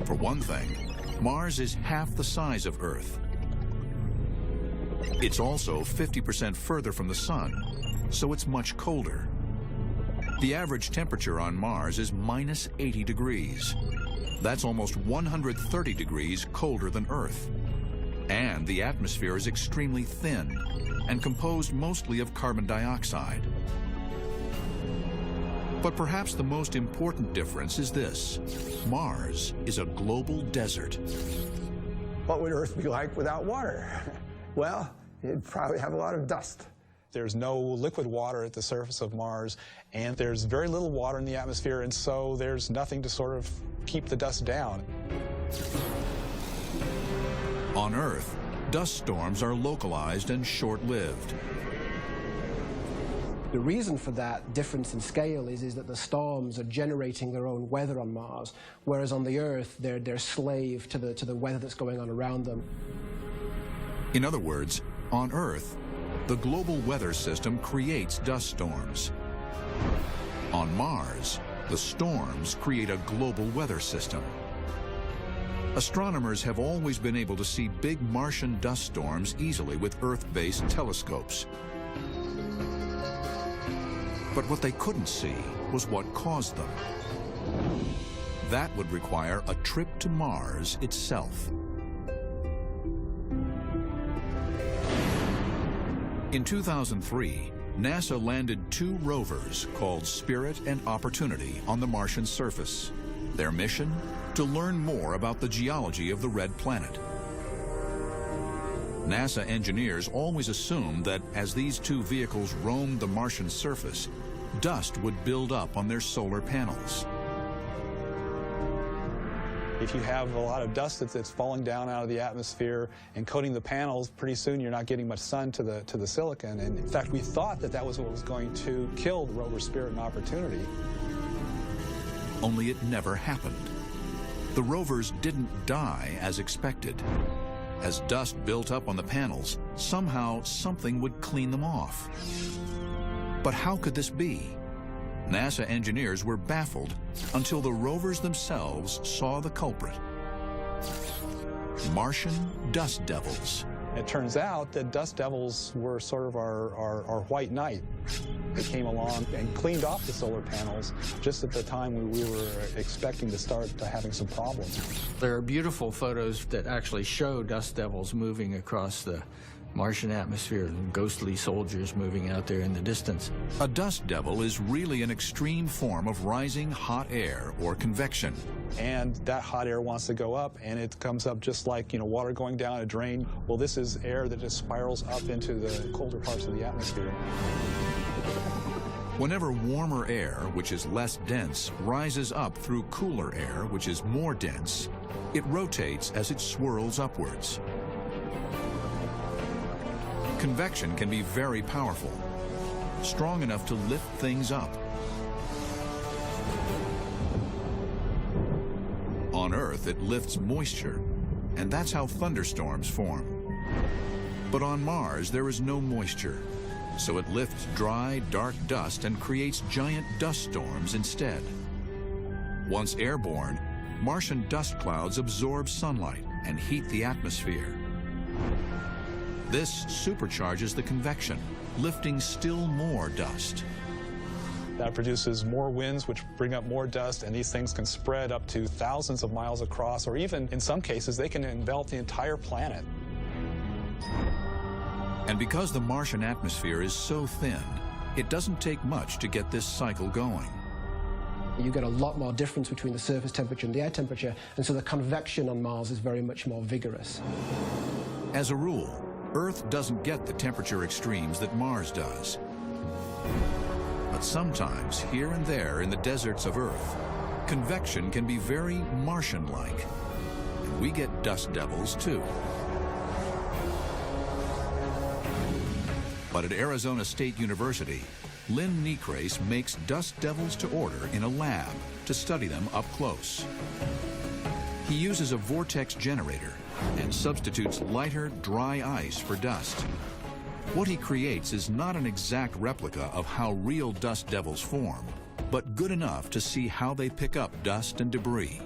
For one thing, Mars is half the size of Earth. It's also 50% further from the sun, so it's much colder. The average temperature on Mars is minus 80 degrees. That's almost 130 degrees colder than Earth. And the atmosphere is extremely thin and composed mostly of carbon dioxide. But perhaps the most important difference is this: Mars is a global desert. What would Earth be like without water? Well, it'd probably have a lot of dust. There's no liquid water at the surface of Mars, and there's very little water in the atmosphere, and so there's nothing to sort of keep the dust down. On Earth, dust storms are localized and short-lived. The reason for that difference in scale is that the storms are generating their own weather on Mars, whereas on the Earth, they're slave to the weather that's going on around them. In other words, on Earth, the global weather system creates dust storms. On Mars, the storms create a global weather system. Astronomers have always been able to see big Martian dust storms easily with Earth-based telescopes. But what they couldn't see was what caused them. That would require a trip to Mars itself. In 2003, NASA landed 2 rovers called Spirit and Opportunity on the Martian surface. Their mission? To learn more about the geology of the red planet. NASA engineers always assumed that as these 2 vehicles roamed the Martian surface, dust would build up on their solar panels. If you have a lot of dust that's falling down out of the atmosphere and coating the panels, pretty soon you're not getting much sun to the silicon. And in fact, we thought that was what was going to kill the rover Spirit and Opportunity. Only it never happened. The rovers didn't die as expected. As dust built up on the panels, somehow something would clean them off. But how could this be? NASA engineers were baffled until the rovers themselves saw the culprit. Martian dust devils. It turns out that dust devils were sort of our white knight. They came along and cleaned off the solar panels just at the time we were expecting to start having some problems. There are beautiful photos that actually show dust devils moving across the Martian atmosphere, and ghostly soldiers moving out there in the distance. A dust devil is really an extreme form of rising hot air or convection. And that hot air wants to go up, and it comes up just like, water going down a drain. Well, this is air that just spirals up into the colder parts of the atmosphere. Whenever warmer air, which is less dense, rises up through cooler air, which is more dense, it rotates as it swirls upwards. Convection can be very powerful, strong enough to lift things up. On Earth, it lifts moisture, and that's how thunderstorms form. But on Mars, there is no moisture, so it lifts dry, dark dust and creates giant dust storms instead. Once airborne, Martian dust clouds absorb sunlight and heat the atmosphere. This supercharges the convection, lifting still more dust. That produces more winds, which bring up more dust, and these things can spread up to thousands of miles across, or even, in some cases, they can envelop the entire planet. And because the Martian atmosphere is so thin, it doesn't take much to get this cycle going. You get a lot more difference between the surface temperature and the air temperature, and so the convection on Mars is very much more vigorous. As a rule, Earth doesn't get the temperature extremes that Mars does. But sometimes, here and there in the deserts of Earth, convection can be very Martian-like. And we get dust devils, too. But at Arizona State University, Lynn Necrace makes dust devils to order in a lab to study them up close. He uses a vortex generator and substitutes lighter, dry ice for dust. What he creates is not an exact replica of how real dust devils form, but good enough to see how they pick up dust and debris.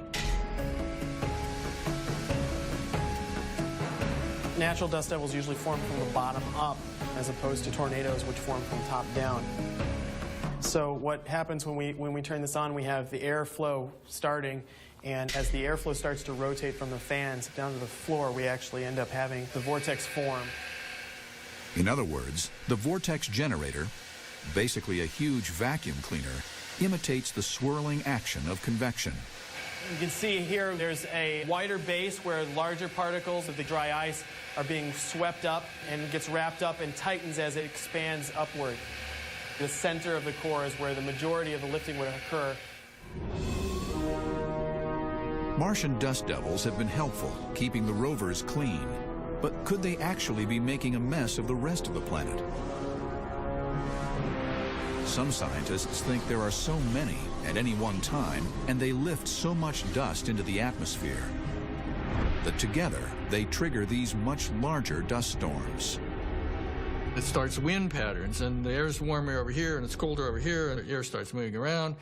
Natural dust devils usually form from the bottom up, as opposed to tornadoes, which form from top down. So what happens when we turn this on, we have the airflow starting, and as the airflow starts to rotate from the fans down to the floor, we actually end up having the vortex form. In other words, the vortex generator, basically a huge vacuum cleaner, imitates the swirling action of convection. You can see here there's a wider base where larger particles of the dry ice are being swept up and gets wrapped up and tightens as it expands upward. The center of the core is where the majority of the lifting would occur. Martian dust devils have been helpful, keeping the rovers clean. But could they actually be making a mess of the rest of the planet? Some scientists think there are so many at any one time, and they lift so much dust into the atmosphere, that together they trigger these much larger dust storms. It starts wind patterns, and the air's warmer over here, and it's colder over here, and the air starts moving around.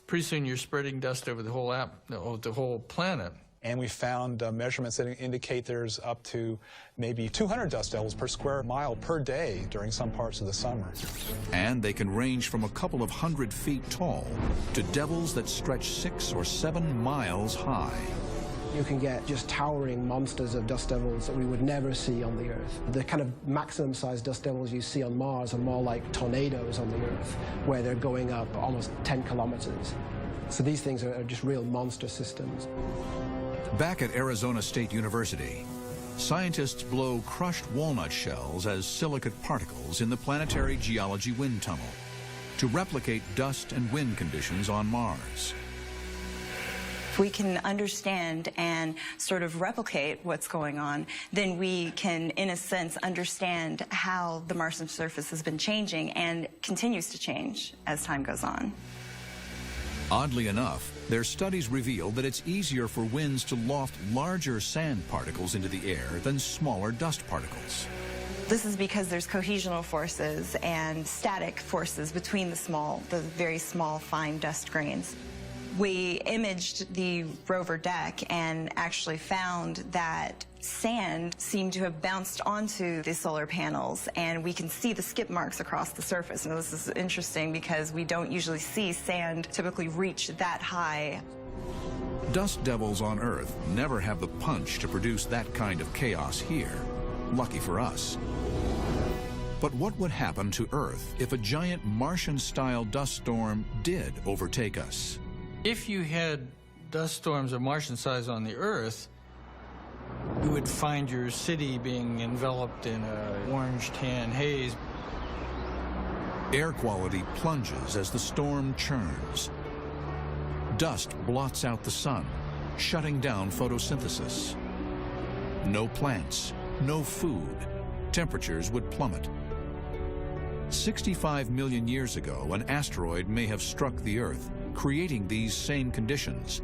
Pretty soon you're spreading dust over the whole planet. And we found measurements that indicate there's up to maybe 200 dust devils per square mile per day during some parts of the summer. And they can range from a couple of 100 feet tall to devils that stretch 6 or 7 miles high. You can get just towering monsters of dust devils that we would never see on the Earth. The kind of maximum-sized dust devils you see on Mars are more like tornadoes on the Earth, where they're going up almost 10 kilometers. So these things are just real monster systems. Back at Arizona State University, scientists blow crushed walnut shells as silicate particles in the Planetary Geology Wind Tunnel to replicate dust and wind conditions on Mars. If we can understand and sort of replicate what's going on, then we can, in a sense, understand how the Martian surface has been changing and continues to change as time goes on. Oddly enough, their studies reveal that it's easier for winds to loft larger sand particles into the air than smaller dust particles. This is because there's cohesional forces and static forces between the very small, fine dust grains. We imaged the rover deck and actually found that sand seemed to have bounced onto the solar panels, and we can see the skip marks across the surface. Now, this is interesting because we don't usually see sand typically reach that high. Dust devils on Earth never have the punch to produce that kind of chaos here. Lucky for us. But what would happen to Earth if a giant Martian-style dust storm did overtake us? If you had dust storms of Martian size on the Earth, you would find your city being enveloped in an orange-tan haze. Air quality plunges as the storm churns. Dust blots out the sun, shutting down photosynthesis. No plants, no food. Temperatures would plummet. 65 million years ago, an asteroid may have struck the Earth, creating these same conditions,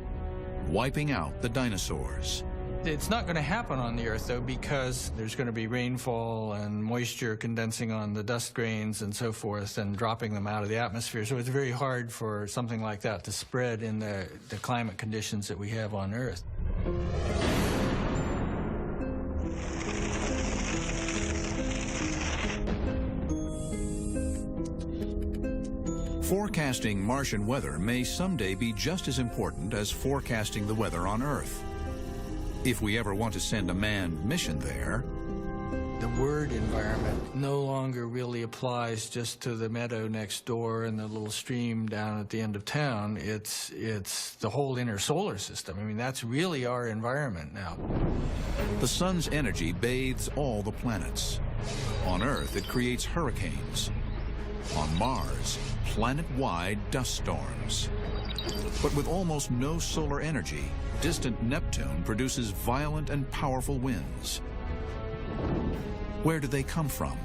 wiping out the dinosaurs. It's not going to happen on the Earth, though, because there's going to be rainfall and moisture condensing on the dust grains and so forth and dropping them out of the atmosphere. So it's very hard for something like that to spread in the climate conditions that we have on Earth. Forecasting Martian weather may someday be just as important as forecasting the weather on Earth. If we ever want to send a manned mission there, The word environment no longer really applies just to the meadow next door and the little stream down at the end of town. It's the whole inner solar system. I mean, that's really our environment now. the sun's energy bathes all the planets. On Earth, it creates hurricanes. On Mars, planet-wide dust storms. But with almost no solar energy, distant Neptune produces violent and powerful winds. Where do they come from?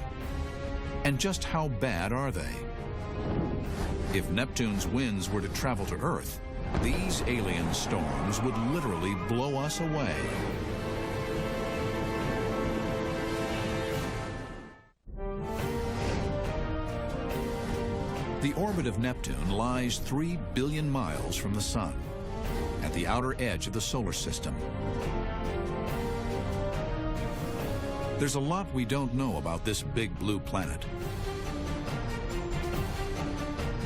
And just how bad are they? If Neptune's winds were to travel to Earth, these alien storms would literally blow us away. The orbit of Neptune lies 3 billion miles from the Sun, at the outer edge of the solar system. There's a lot we don't know about this big blue planet.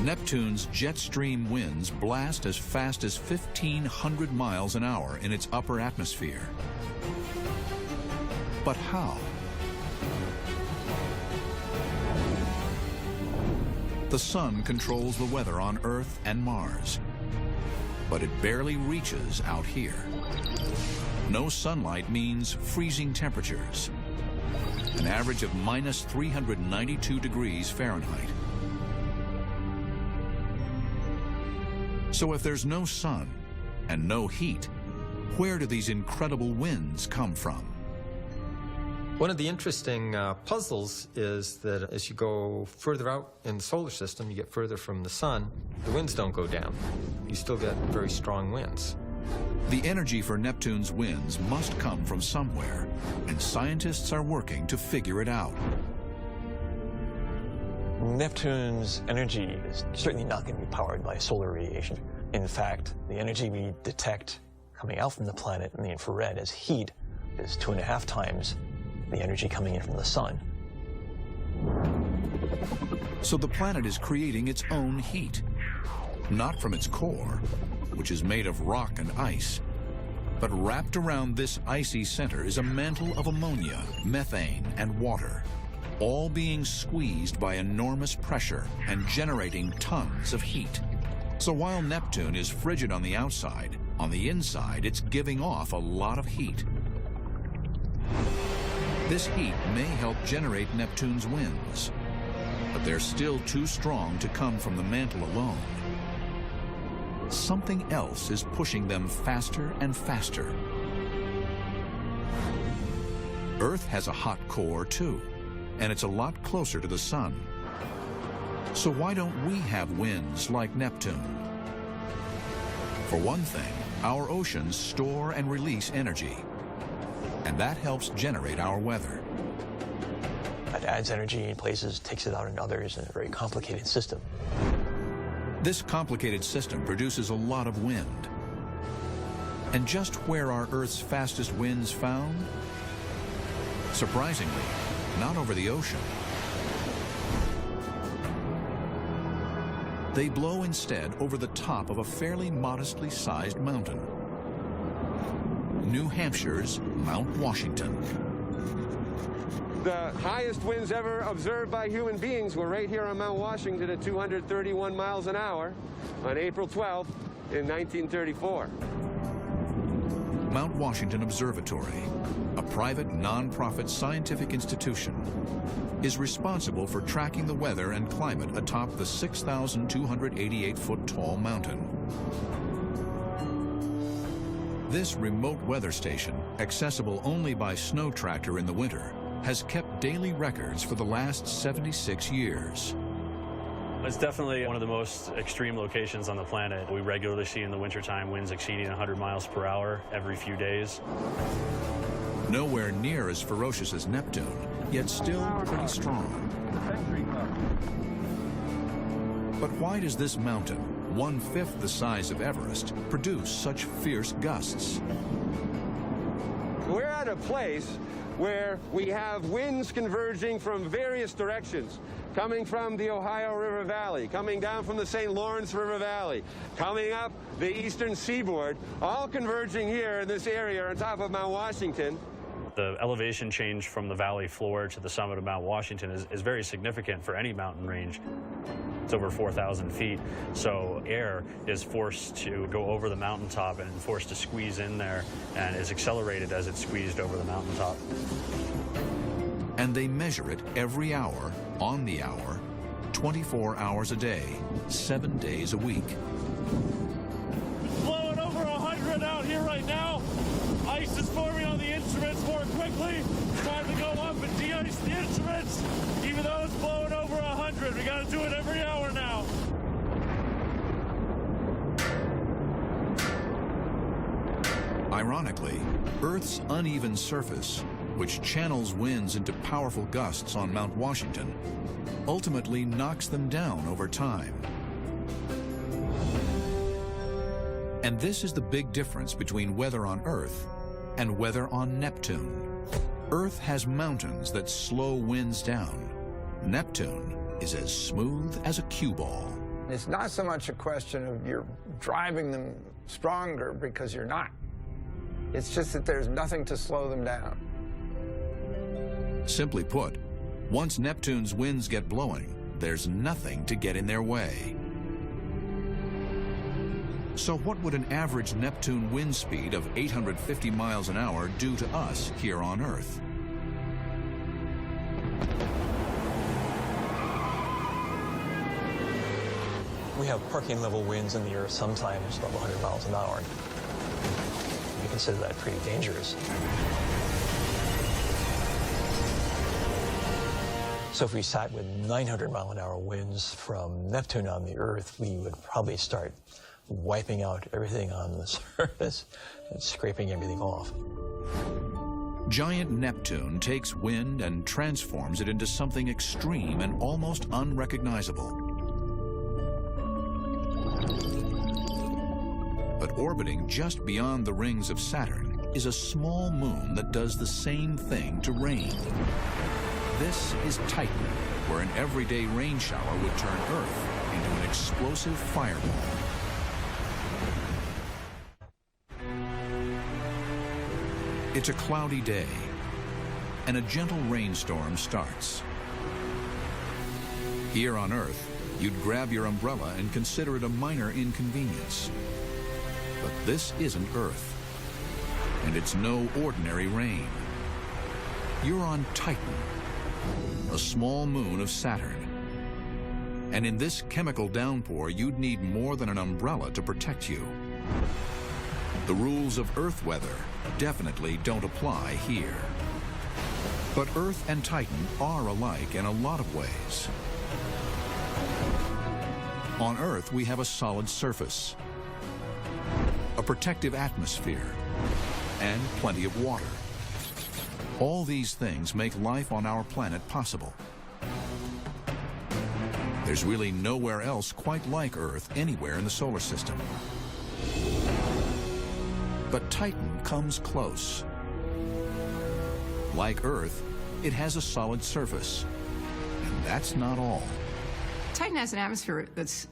Neptune's jet stream winds blast as fast as 1,500 miles an hour in its upper atmosphere. But how? The sun controls the weather on Earth and Mars, but it barely reaches out here. No sunlight means freezing temperatures, an average of minus 392 degrees Fahrenheit. So if there's no sun and no heat, where do these incredible winds come from? One of the interesting puzzles is that as you go further out in the solar system, you get further from the sun, the winds don't go down. You still get very strong winds. The energy for Neptune's winds must come from somewhere, and scientists are working to figure it out. Neptune's energy is certainly not going to be powered by solar radiation. In fact, the energy we detect coming out from the planet in the infrared as heat is 2.5 times the energy coming in from the sun. So the planet is creating its own heat, not from its core, which is made of rock and ice, but wrapped around this icy center is a mantle of ammonia, methane, and water, all being squeezed by enormous pressure and generating tons of heat. So while Neptune is frigid on the outside, on the inside it's giving off a lot of heat. This heat may help generate Neptune's winds, but they're still too strong to come from the mantle alone. Something else is pushing them faster and faster. Earth has a hot core too, and it's a lot closer to the sun. So why don't we have winds like Neptune? For one thing, our oceans store and release energy, and that helps generate our weather. It adds energy in places, takes it out in others, in a very complicated system. This complicated system produces a lot of wind. And just where are Earth's fastest winds found? Surprisingly, not over the ocean. They blow instead over the top of a fairly modestly sized mountain. New Hampshire's Mount Washington. The highest winds ever observed by human beings were right here on Mount Washington at 231 miles an hour on April 12th in 1934. Mount Washington Observatory, a private, non-profit scientific institution, is responsible for tracking the weather and climate atop the 6,288-foot-tall mountain. This remote weather station, accessible only by snow tractor in the winter, has kept daily records for the last 76 years. It's definitely one of the most extreme locations on the planet. We regularly see in the wintertime winds exceeding 100 miles per hour every few days. Nowhere near as ferocious as Neptune, yet still pretty strong. But why does this mountain, 1/5 the size of Everest, produce such fierce gusts? We're at a place where we have winds converging from various directions, coming from the Ohio River Valley, coming down from the St. Lawrence River Valley, coming up the eastern seaboard, all converging here in this area on top of Mount Washington. The elevation change from the valley floor to the summit of Mount Washington is very significant for any mountain range. It's over 4,000 feet, so air is forced to go over the mountaintop and forced to squeeze in there, and is accelerated as it's squeezed over the mountaintop. And they measure it every hour, on the hour, 24 hours a day, 7 days a week. It's blowing over 100 out here right now. Ice is forming on the instruments more quickly. It's time to go up and de-ice the instruments, even though it's blowing over 100. We got to do it every hour now. Ironically, Earth's uneven surface, which channels winds into powerful gusts on Mount Washington, ultimately knocks them down over time. And this is the big difference between weather on Earth and weather on Neptune. Earth has mountains that slow winds down. Neptune is as smooth as a cue ball. It's not so much a question of you're driving them stronger, because you're not. It's just that there's nothing to slow them down. Simply put, once Neptune's winds get blowing, there's nothing to get in their way. So what would an average Neptune wind speed of 850 miles an hour do to us here on Earth? We have parking level winds in the Earth sometimes above 100 miles an hour. We consider that pretty dangerous. So if we sat with 900 mile an hour winds from Neptune on the Earth, we would probably start wiping out everything on the surface and scraping everything off. Giant Neptune takes wind and transforms it into something extreme and almost unrecognizable. But orbiting just beyond the rings of Saturn is a small moon that does the same thing to rain. This is Titan, where an everyday rain shower would turn Earth into an explosive fireball. It's a cloudy day, and a gentle rainstorm starts. Here on Earth, you'd grab your umbrella and consider it a minor inconvenience. But this isn't Earth, and it's no ordinary rain. You're on Titan, a small moon of Saturn. And in this chemical downpour, you'd need more than an umbrella to protect you. The rules of Earth weather definitely don't apply here. But Earth and Titan are alike in a lot of ways. On Earth, we have a solid surface, a protective atmosphere, and plenty of water. All these things make life on our planet possible. There's really nowhere else quite like Earth anywhere in the solar system. But Titan comes close. Like Earth, it has a solid surface. And that's not all. Titan has an atmosphere that's,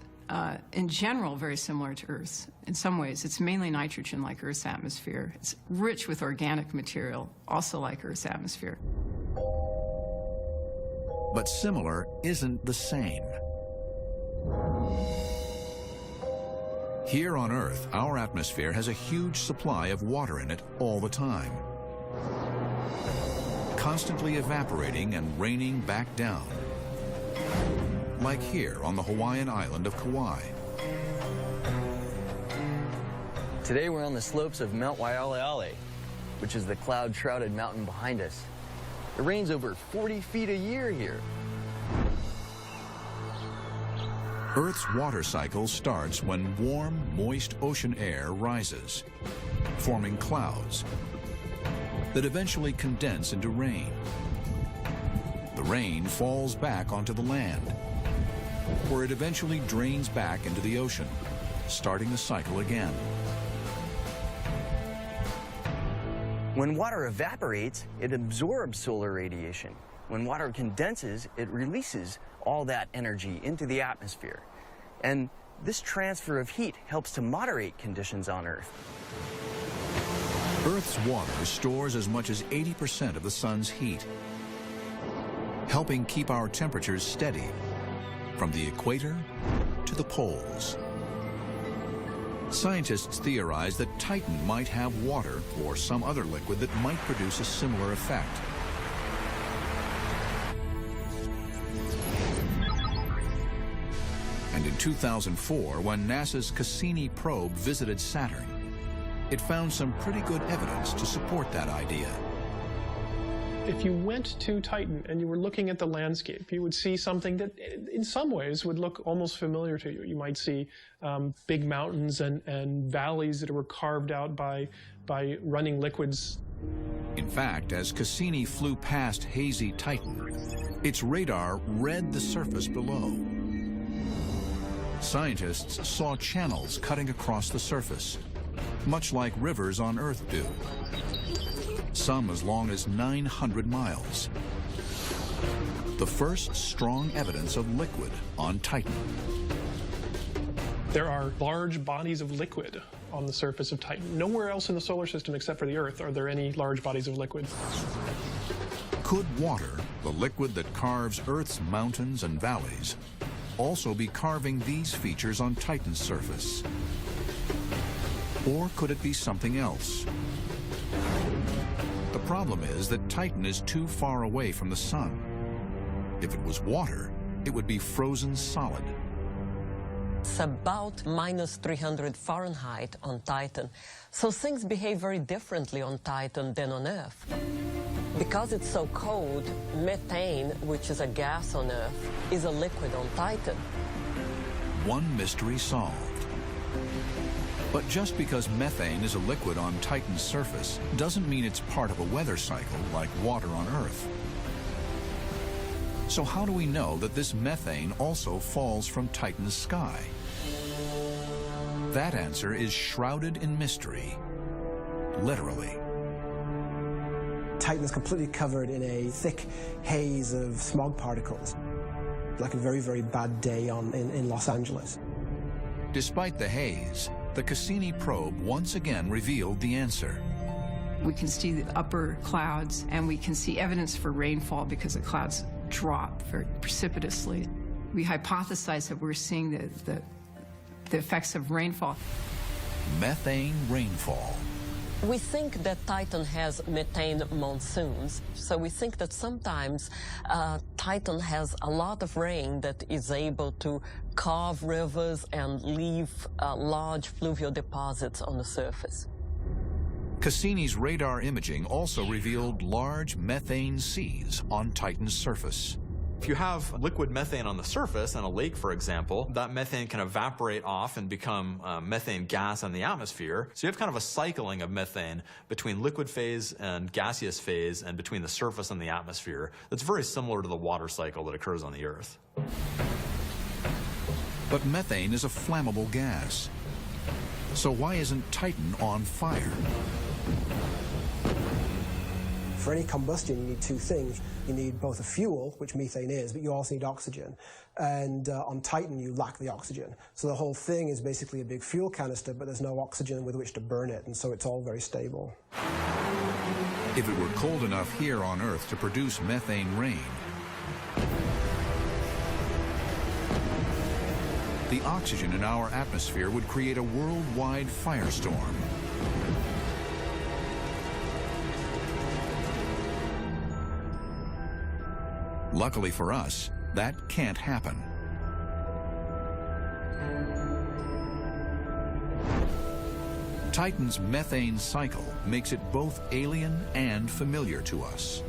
in general, very similar to Earth's. In some ways, it's mainly nitrogen, like Earth's atmosphere. It's rich with organic material, also like Earth's atmosphere. But similar isn't the same. Here on Earth, our atmosphere has a huge supply of water in it all the time, constantly evaporating and raining back down, like here on the Hawaiian island of Kauai. Today we're on the slopes of Mount Waialeale, which is the cloud-shrouded mountain behind us. It rains over 40 feet a year here. Earth's water cycle starts when warm, moist ocean air rises, forming clouds that eventually condense into rain. The rain falls back onto the land, where it eventually drains back into the ocean, starting the cycle again. When water evaporates, it absorbs solar radiation. When water condenses, it releases all that energy into the atmosphere. And this transfer of heat helps to moderate conditions on Earth. Earth's water stores as much as 80% of the sun's heat, helping keep our temperatures steady from the equator to the poles. Scientists theorize that Titan might have water or some other liquid that might produce a similar effect. And in 2004, when NASA's Cassini probe visited Saturn, it found some pretty good evidence to support that idea. If you went to Titan and you were looking at the landscape, you would see something that in some ways would look almost familiar to you. You might see big mountains and valleys that were carved out by running liquids. In fact, as Cassini flew past hazy Titan, its radar read the surface below. Scientists saw channels cutting across the surface, much like rivers on Earth do. Some as long as 900 miles. The first strong evidence of liquid on Titan. There are large bodies of liquid on the surface of Titan. Nowhere else in the solar system except for the Earth are there any large bodies of liquid. Could water, the liquid that carves Earth's mountains and valleys, also be carving these features on Titan's surface? Or could it be something else? The problem is that Titan is too far away from the sun. If it was water, it would be frozen solid. It's about minus 300 Fahrenheit on Titan, so things behave very differently on Titan than on Earth. Because it's so cold, methane, which is a gas on Earth, is a liquid on Titan. One mystery solved. But just because methane is a liquid on Titan's surface doesn't mean it's part of a weather cycle like water on Earth. So how do we know that this methane also falls from Titan's sky? That answer is shrouded in mystery, literally. Titan is completely covered in a thick haze of smog particles, like a very, very bad day in Los Angeles. Despite the haze, the Cassini probe once again revealed the answer. We can see the upper clouds, and we can see evidence for rainfall because the clouds drop very precipitously. We hypothesize that we're seeing the effects of rainfall. Methane rainfall. We think that Titan has methane monsoons, so we think that sometimes Titan has a lot of rain that is able to carve rivers and leave large fluvial deposits on the surface. Cassini's radar imaging also revealed large methane seas on Titan's surface. If you have liquid methane on the surface, in a lake for example, that methane can evaporate off and become methane gas in the atmosphere. So you have kind of a cycling of methane between liquid phase and gaseous phase and between the surface and the atmosphere. That's very similar to the water cycle that occurs on the Earth. But methane is a flammable gas. So why isn't Titan on fire? For any combustion, you need two things. You need both a fuel, which methane is, but you also need oxygen. And on Titan, you lack the oxygen. So the whole thing is basically a big fuel canister, but there's no oxygen with which to burn it, and so it's all very stable. If it were cold enough here on Earth to produce methane rain, the oxygen in our atmosphere would create a worldwide firestorm. Luckily for us, that can't happen. Titan's methane cycle makes it both alien and familiar to us.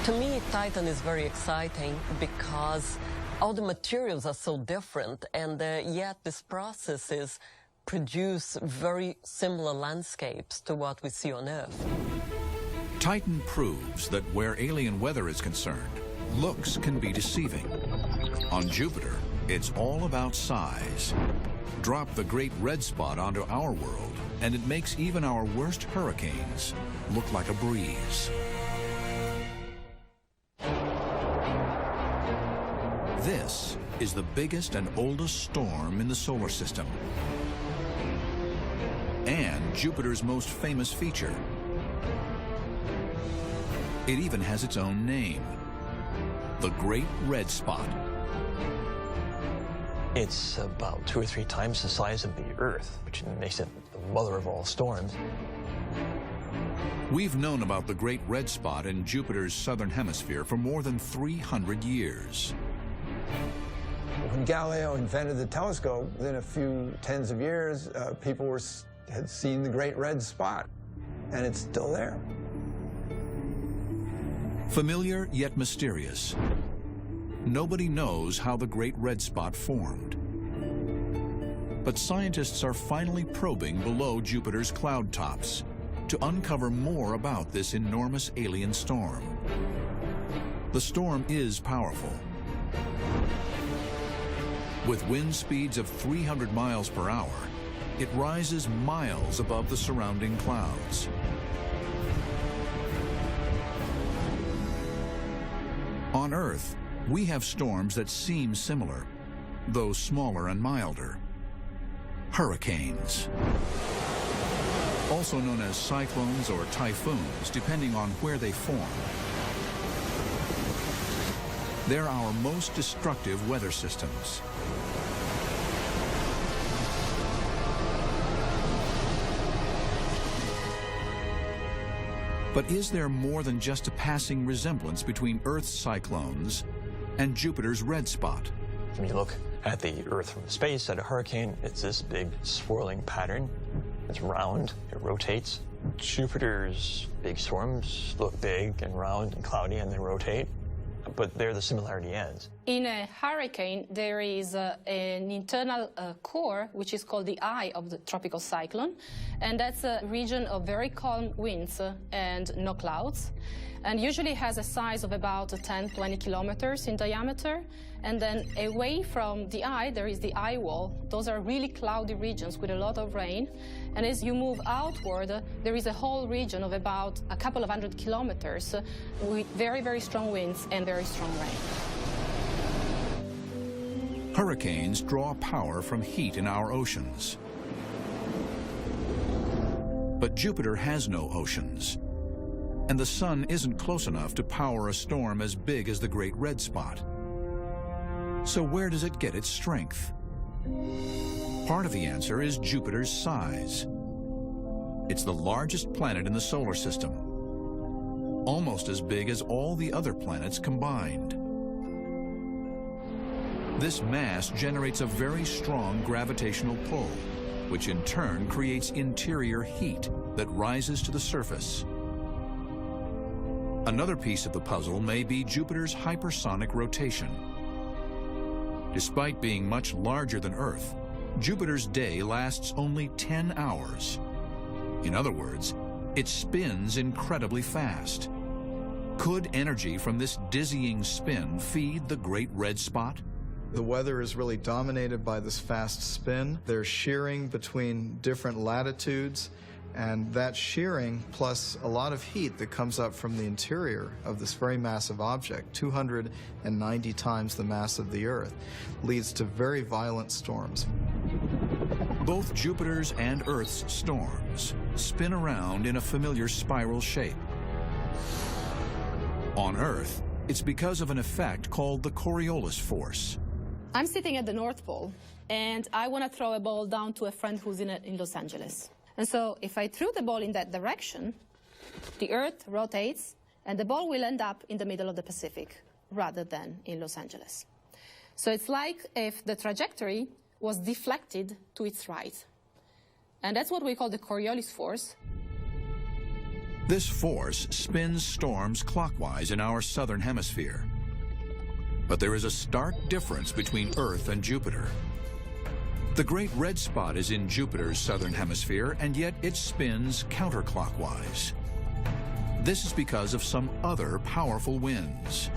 To me, Titan is very exciting because all the materials are so different, and yet these processes produce very similar landscapes to what we see on Earth. Titan proves that where alien weather is concerned, looks can be deceiving. On Jupiter, it's all about size. Drop the great red spot onto our world, and it makes even our worst hurricanes look like a breeze. This is the biggest and oldest storm in the solar system, and Jupiter's most famous feature. It even has its own name, the Great Red Spot. It's about 2 or 3 times the size of the Earth, which makes it the mother of all storms. We've known about the Great Red Spot in Jupiter's southern hemisphere for more than 300 years. When Galileo invented the telescope, within a few tens of years, people had seen the Great Red Spot, and it's still there. Familiar yet mysterious. Nobody knows how the Great Red Spot formed. But scientists are finally probing below Jupiter's cloud tops to uncover more about this enormous alien storm. The storm is powerful. With wind speeds of 300 miles per hour, it rises miles above the surrounding clouds. On Earth, we have storms that seem similar, though smaller and milder. Hurricanes, also known as cyclones or typhoons, depending on where they form. They're our most destructive weather systems. But is there more than just a passing resemblance between Earth's cyclones and Jupiter's red spot? When you look at the Earth from space at a hurricane, it's this big swirling pattern. It's round, it rotates. Jupiter's big storms look big and round and cloudy, and they rotate. But there the similarity ends. In a hurricane, there is an internal core, which is called the eye of the tropical cyclone, and that's a region of very calm winds and no clouds, and usually has a size of about 10-20 kilometers in diameter. And then away from the eye, there is the eye wall. Those are really cloudy regions with a lot of rain. And as you move outward, there is a whole region of about a couple of 100 kilometers with very, very strong winds and very strong rain. Hurricanes draw power from heat in our oceans. But Jupiter has no oceans, and the sun isn't close enough to power a storm as big as the Great Red Spot. So where does it get its strength? Part of the answer is Jupiter's size. It's the largest planet in the solar system, almost as big as all the other planets combined. This mass generates a very strong gravitational pull, which in turn creates interior heat that rises to the surface. Another piece of the puzzle may be Jupiter's hypersonic rotation. Despite being much larger than Earth, Jupiter's day lasts only 10 hours. In other words, it spins incredibly fast. Could energy from this dizzying spin feed the Great Red Spot? The weather is really dominated by this fast spin. There's shearing between different latitudes, and that shearing, plus a lot of heat that comes up from the interior of this very massive object, 290 times the mass of the Earth, leads to very violent storms. Both Jupiter's and Earth's storms spin around in a familiar spiral shape. On Earth, it's because of an effect called the Coriolis force. I'm sitting at the North Pole, and I want to throw a ball down to a friend who's in Los Angeles. And so if I threw the ball in that direction, the Earth rotates, and the ball will end up in the middle of the Pacific rather than in Los Angeles. So it's like if the trajectory was deflected to its right. And that's what we call the Coriolis force. This force spins storms clockwise in our southern hemisphere. But there is a stark difference between Earth and Jupiter. The Great Red Spot is in Jupiter's southern hemisphere, and yet it spins counterclockwise. This is because of some other powerful winds.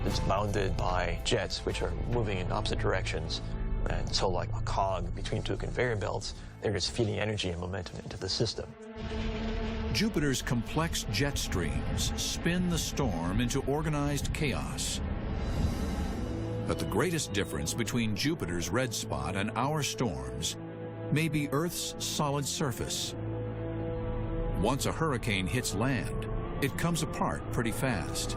It's bounded by jets, which are moving in opposite directions. And so like a cog between two conveyor belts, they're just feeding energy and momentum into the system. Jupiter's complex jet streams spin the storm into organized chaos. But the greatest difference between Jupiter's red spot and our storms may be Earth's solid surface. Once a hurricane hits land, it comes apart pretty fast.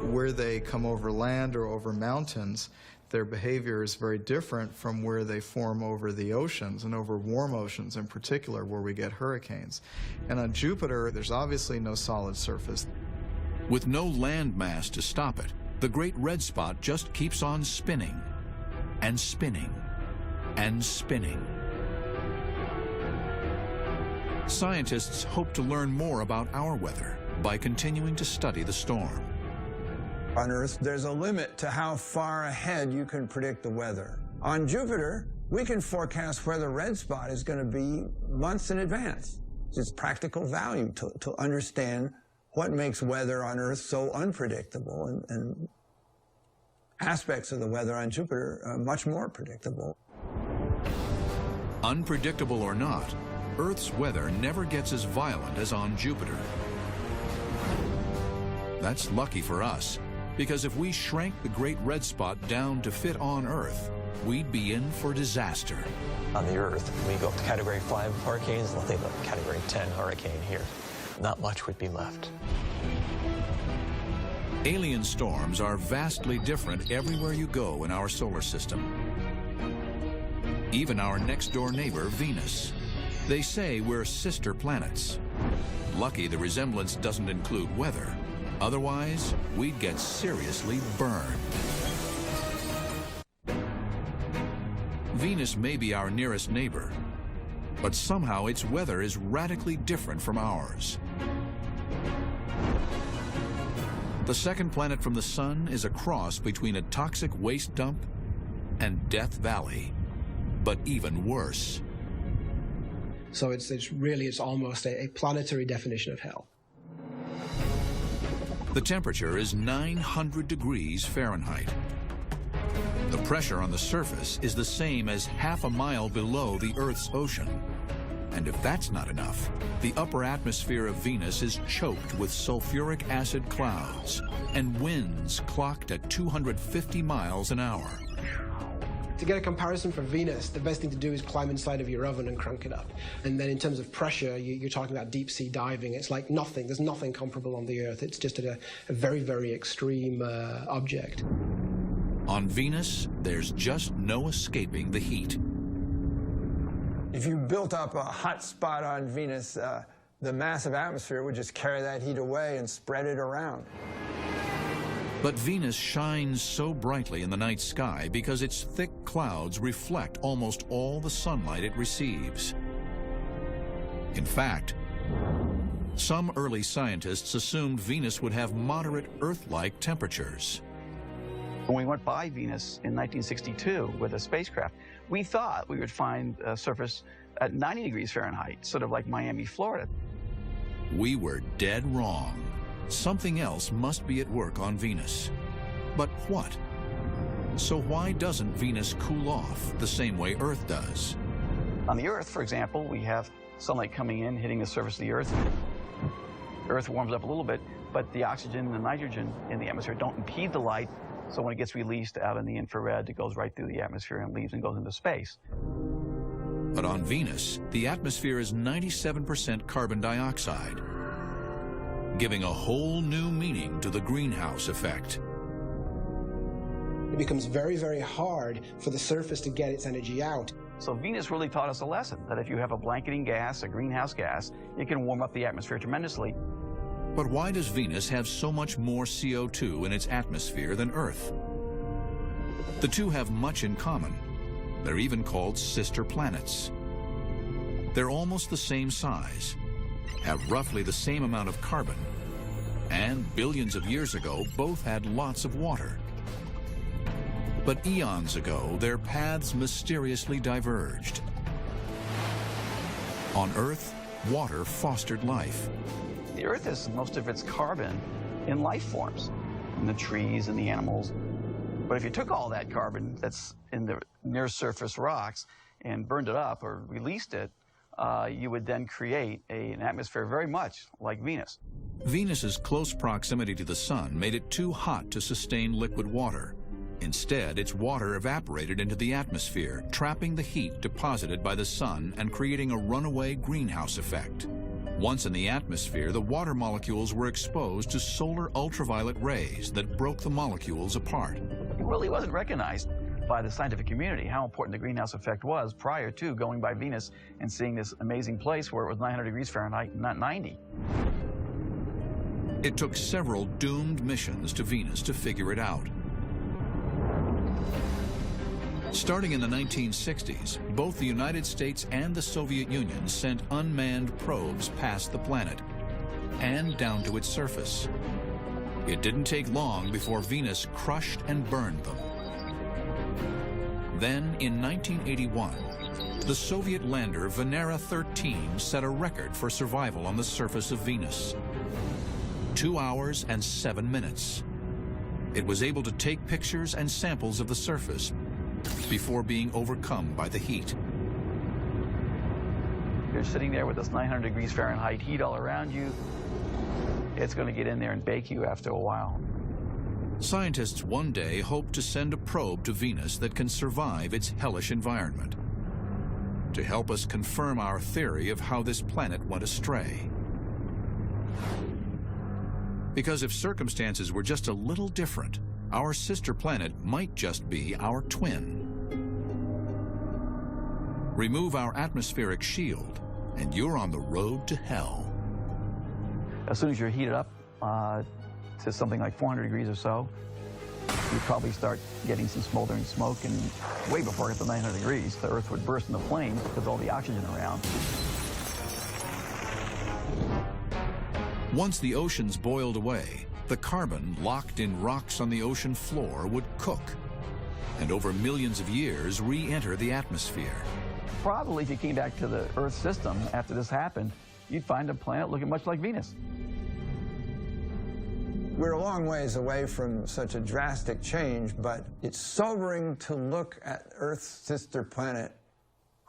Where they come over land or over mountains, their behavior is very different from where they form over the oceans, and over warm oceans in particular, where we get hurricanes. And on Jupiter, there's obviously no solid surface. With no land mass to stop it, the Great Red Spot just keeps on spinning and spinning and spinning. Scientists hope to learn more about our weather by continuing to study the storm. On Earth, there's a limit to how far ahead you can predict the weather. On Jupiter, we can forecast where the red spot is going to be months in advance. It's practical value to understand what makes weather on Earth so unpredictable, and aspects of the weather on Jupiter are much more predictable. Unpredictable or not, Earth's weather never gets as violent as on Jupiter. That's lucky for us, because if we shrank the Great Red Spot down to fit on Earth, we'd be in for disaster. On the Earth, we go up to Category 5 hurricanes, let's think about Category 10 hurricane here. Not much would be left. Alien storms are vastly different everywhere you go in our solar system. Even our next-door neighbor, Venus. They say we're sister planets. Lucky the resemblance doesn't include weather. Otherwise, we'd get seriously burned. Venus may be our nearest neighbor, but somehow its weather is radically different from ours. The second planet from the Sun is a cross between a toxic waste dump and Death Valley, but even worse. So it's almost a planetary definition of hell. The temperature is 900 degrees Fahrenheit. The pressure on the surface is the same as half a mile below the Earth's ocean. And if that's not enough, the upper atmosphere of Venus is choked with sulfuric acid clouds and winds clocked at 250 miles an hour. To get a comparison for Venus, the best thing to do is climb inside of your oven and crank it up. And then in terms of pressure, you're talking about deep sea diving. It's like nothing. There's nothing comparable on the Earth. It's just a very, very extreme object. On Venus, there's just no escaping the heat. If you built up a hot spot on Venus, the massive atmosphere would just carry that heat away and spread it around. But Venus shines so brightly in the night sky because its thick clouds reflect almost all the sunlight it receives. In fact, some early scientists assumed Venus would have moderate Earth-like temperatures. When we went by Venus in 1962 with a spacecraft, we thought we would find a surface at 90 degrees Fahrenheit, sort of like Miami, Florida. We were dead wrong. Something else must be at work on Venus. But what? So why doesn't Venus cool off the same way Earth does? On the Earth, for example, we have sunlight coming in, hitting the surface of the Earth. Earth warms up a little bit, but the oxygen and the nitrogen in the atmosphere don't impede the light, so when it gets released out in the infrared, it goes right through the atmosphere and leaves and goes into space. But on Venus, the atmosphere is 97% carbon dioxide. giving a whole new meaning to the greenhouse effect. It becomes very, very hard for the surface to get its energy out. So Venus really taught us a lesson, that if you have a blanketing gas, a greenhouse gas, it can warm up the atmosphere tremendously. But why does Venus have so much more CO2 in its atmosphere than Earth? The two have much in common. They're even called sister planets. They're almost the same size, have roughly the same amount of carbon, and billions of years ago, both had lots of water. But eons ago, their paths mysteriously diverged. On Earth, water fostered life. The Earth has most of its carbon in life forms, in the trees and the animals. But if you took all that carbon that's in the near-surface rocks and burned it up or released it, you would then create an atmosphere very much like Venus. Venus's close proximity to the sun made it too hot to sustain liquid water. Instead, its water evaporated into the atmosphere, trapping the heat deposited by the sun and creating a runaway greenhouse effect. Once in the atmosphere, the water molecules were exposed to solar ultraviolet rays that broke the molecules apart. It really wasn't recognized by the scientific community how important the greenhouse effect was prior to going by Venus and seeing this amazing place where it was 900 degrees Fahrenheit, not 90. It took several doomed missions to Venus to figure it out. Starting in the 1960s, both the United States and the Soviet Union sent unmanned probes past the planet and down to its surface. It didn't take long before Venus crushed and burned them. Then, in 1981, the Soviet lander Venera 13 set a record for survival on the surface of Venus. 2 hours and 7 minutes. It was able to take pictures and samples of the surface before being overcome by the heat. You're sitting there with this 900 degrees Fahrenheit heat all around you. It's going to get in there and bake you after a while. Scientists one day hope to send a probe to Venus that can survive its hellish environment, to help us confirm our theory of how this planet went astray. Because if circumstances were just a little different, our sister planet might just be our twin. Remove our atmospheric shield, and you're on the road to hell. As soon as you're heated up to something like 400 degrees or so, you probably start getting some smoldering smoke, and way before it gets to 900 degrees, the Earth would burst into flames because all the oxygen around. Once the oceans boiled away, the carbon locked in rocks on the ocean floor would cook, and over millions of years re-enter the atmosphere. Probably if you came back to the Earth system after this happened, you'd find a planet looking much like Venus. We're a long ways away from such a drastic change, but it's sobering to look at Earth's sister planet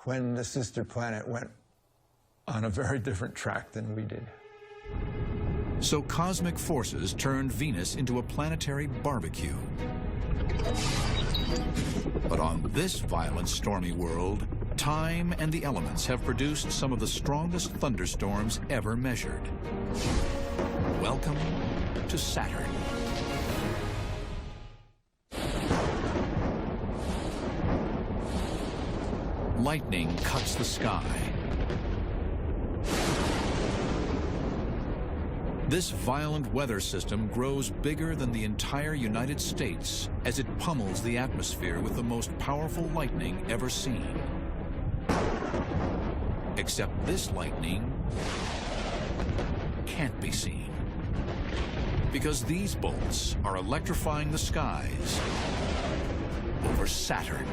when the sister planet went on a very different track than we did. So cosmic forces turned Venus into a planetary barbecue. But on this violent, stormy world, time and the elements have produced some of the strongest thunderstorms ever measured. Welcome to Saturn. Lightning cuts the sky. This violent weather system grows bigger than the entire United States as it pummels the atmosphere with the most powerful lightning ever seen. Except this lightning can't be seen, because these bolts are electrifying the skies over Saturn.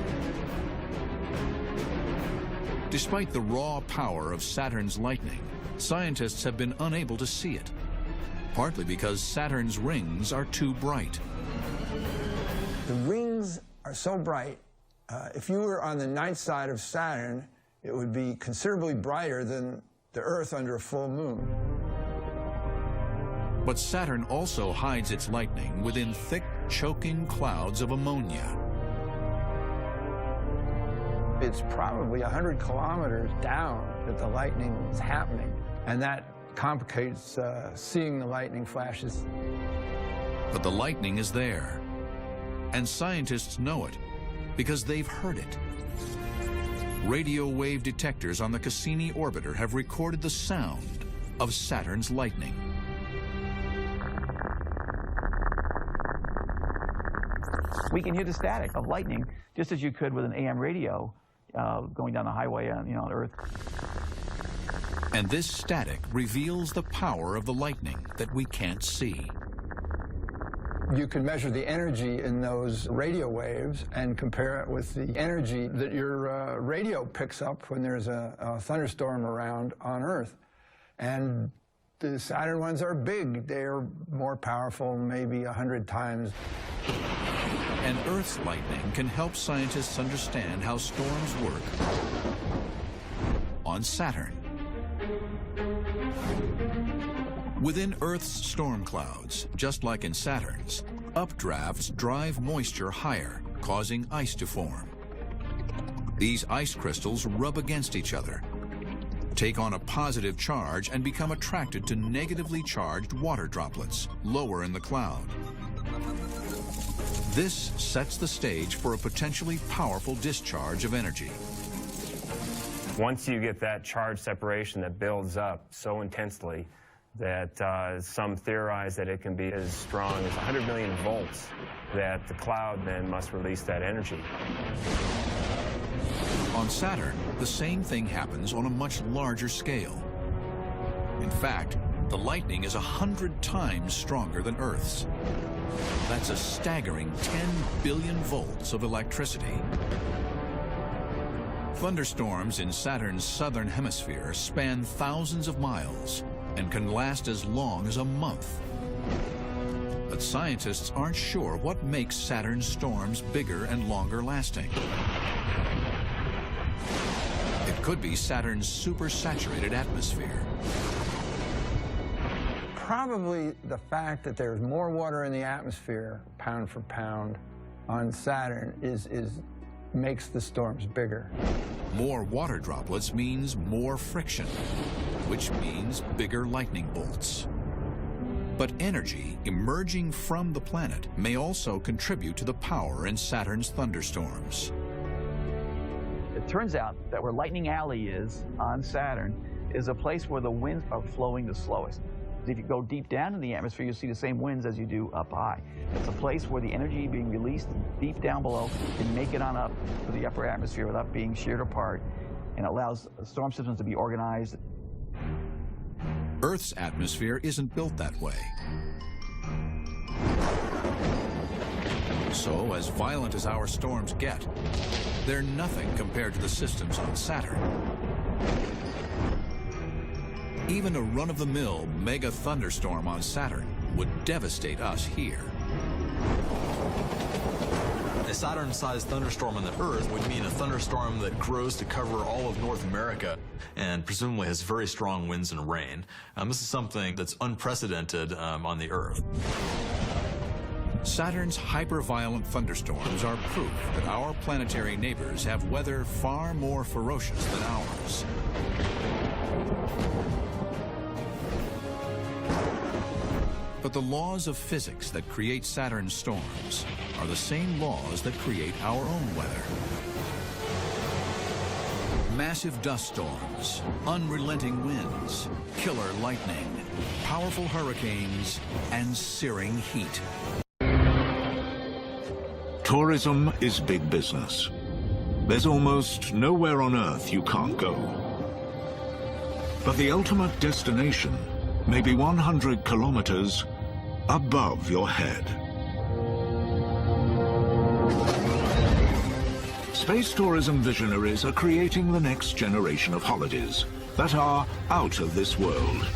Despite the raw power of Saturn's lightning, scientists have been unable to see it, partly because Saturn's rings are too bright. The rings are so bright, if you were on the night side of Saturn, it would be considerably brighter than the Earth under a full moon. But Saturn also hides its lightning within thick, choking clouds of ammonia. It's probably 100 kilometers down that the lightning is happening, and that complicates seeing the lightning flashes. But the lightning is there, and scientists know it because they've heard it. Radio wave detectors on the Cassini orbiter have recorded the sound of Saturn's lightning. We can hear the static of lightning just as you could with an AM radio going down the highway on Earth. And this static reveals the power of the lightning that we can't see. You can measure the energy in those radio waves and compare it with the energy that your radio picks up when there's a thunderstorm around on Earth. And the Saturn ones are big. They're more powerful, maybe 100 times. And Earth's lightning can help scientists understand how storms work on Saturn. Within Earth's storm clouds, just like in Saturn's, updrafts drive moisture higher, causing ice to form. These ice crystals rub against each other, take on a positive charge, and become attracted to negatively charged water droplets lower in the cloud. This sets the stage for a potentially powerful discharge of energy. Once you get that charge separation that builds up so intensely that some theorize that it can be as strong as 100 million volts, that the cloud then must release that energy. On Saturn, the same thing happens on a much larger scale. In fact, the lightning is 100 times stronger than Earth's. That's a staggering 10 billion volts of electricity. Thunderstorms in Saturn's southern hemisphere span thousands of miles and can last as long as a month. But scientists aren't sure what makes Saturn's storms bigger and longer lasting. It could be Saturn's supersaturated atmosphere. Probably the fact that there's more water in the atmosphere, pound for pound, on Saturn makes the storms bigger. More water droplets means more friction, which means bigger lightning bolts. But energy emerging from the planet may also contribute to the power in Saturn's thunderstorms. It turns out that where Lightning Alley is on Saturn is a place where the winds are flowing the slowest. If you go deep down in the atmosphere, you'll see the same winds as you do up high. It's a place where the energy being released deep down below can make it on up to the upper atmosphere without being sheared apart, and allows storm systems to be organized. Earth's atmosphere isn't built that way. So, as violent as our storms get, they're nothing compared to the systems on Saturn. Even a run-of-the-mill mega thunderstorm on Saturn would devastate us here. A Saturn-sized thunderstorm on the Earth would mean a thunderstorm that grows to cover all of North America and presumably has very strong winds and rain. This is something that's unprecedented on the Earth. Saturn's hyper-violent thunderstorms are proof that our planetary neighbors have weather far more ferocious than ours. But the laws of physics that create Saturn's storms are the same laws that create our own weather. Massive dust storms, unrelenting winds, killer lightning, powerful hurricanes, and searing heat. Tourism is big business. There's almost nowhere on Earth you can't go. But the ultimate destination may be 100 kilometers above your head. Space tourism visionaries are creating the next generation of holidays that are out of this world.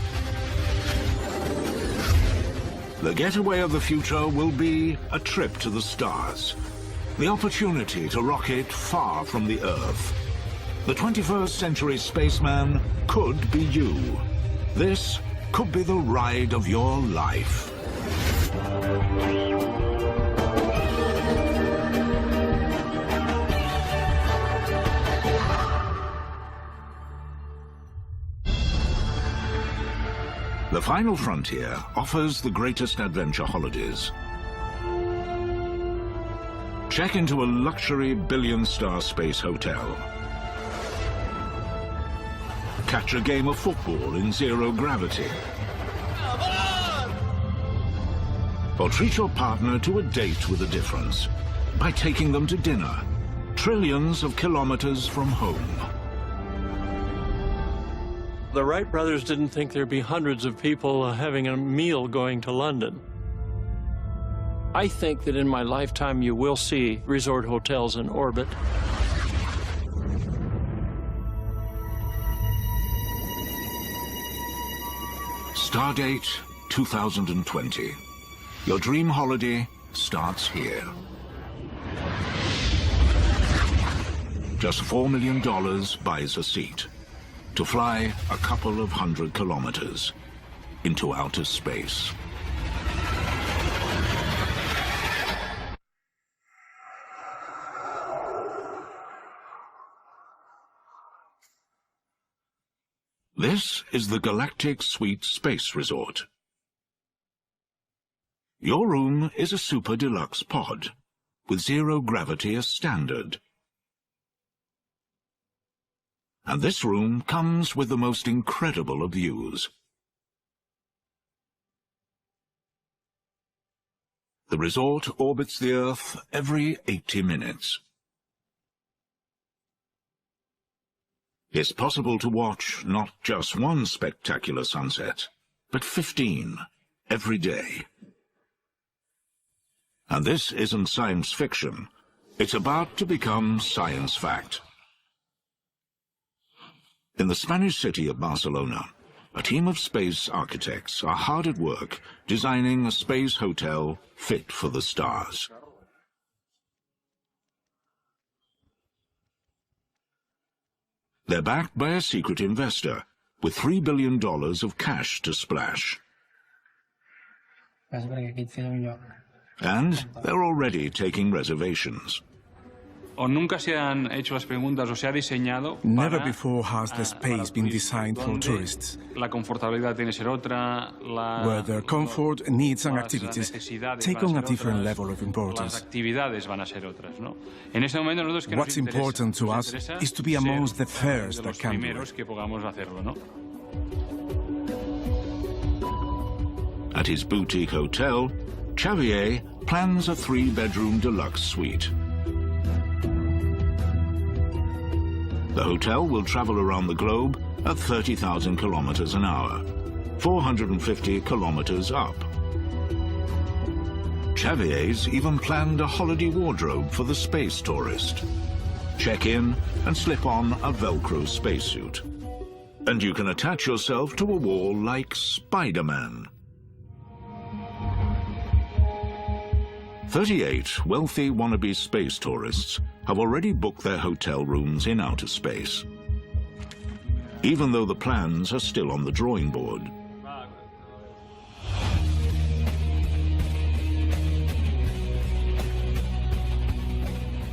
The getaway of the future will be a trip to the stars, the opportunity to rocket far from the Earth. The 21st century spaceman could be you. This could be the ride of your life. The final frontier offers the greatest adventure holidays. Check into a luxury billion-star space hotel. Catch a game of football in zero gravity. Or treat your partner to a date with a difference by taking them to dinner, trillions of kilometers from home. The Wright brothers didn't think there'd be hundreds of people having a meal going to London. I think that in my lifetime you will see resort hotels in orbit. Stardate 2020. Your dream holiday starts here. Just $4 million buys a seat to fly a couple of 100 kilometers into outer space. This is the Galactic Suite Space Resort. Your room is a super deluxe pod, with zero gravity as standard. And this room comes with the most incredible of views. The resort orbits the Earth every 80 minutes. It's possible to watch not just one spectacular sunset, but 15 every day. And this isn't science fiction. It's about to become science fact. In the Spanish city of Barcelona, a team of space architects are hard at work designing a space hotel fit for the stars. They're backed by a secret investor with $3 billion of cash to splash. And they're already taking reservations. Never before has the space been designed for tourists, where their comfort, needs and activities take on a different level of importance. What's important to us is to be amongst the first that can do it. At his boutique hotel, Xavier plans a 3-bedroom deluxe suite. The hotel will travel around the globe at 30,000 kilometers an hour, 450 kilometers up. Xavier's even planned a holiday wardrobe for the space tourist. Check in and slip on a Velcro spacesuit. And you can attach yourself to a wall like Spider-Man. 38 wealthy wannabe space tourists have already booked their hotel rooms in outer space, even though the plans are still on the drawing board.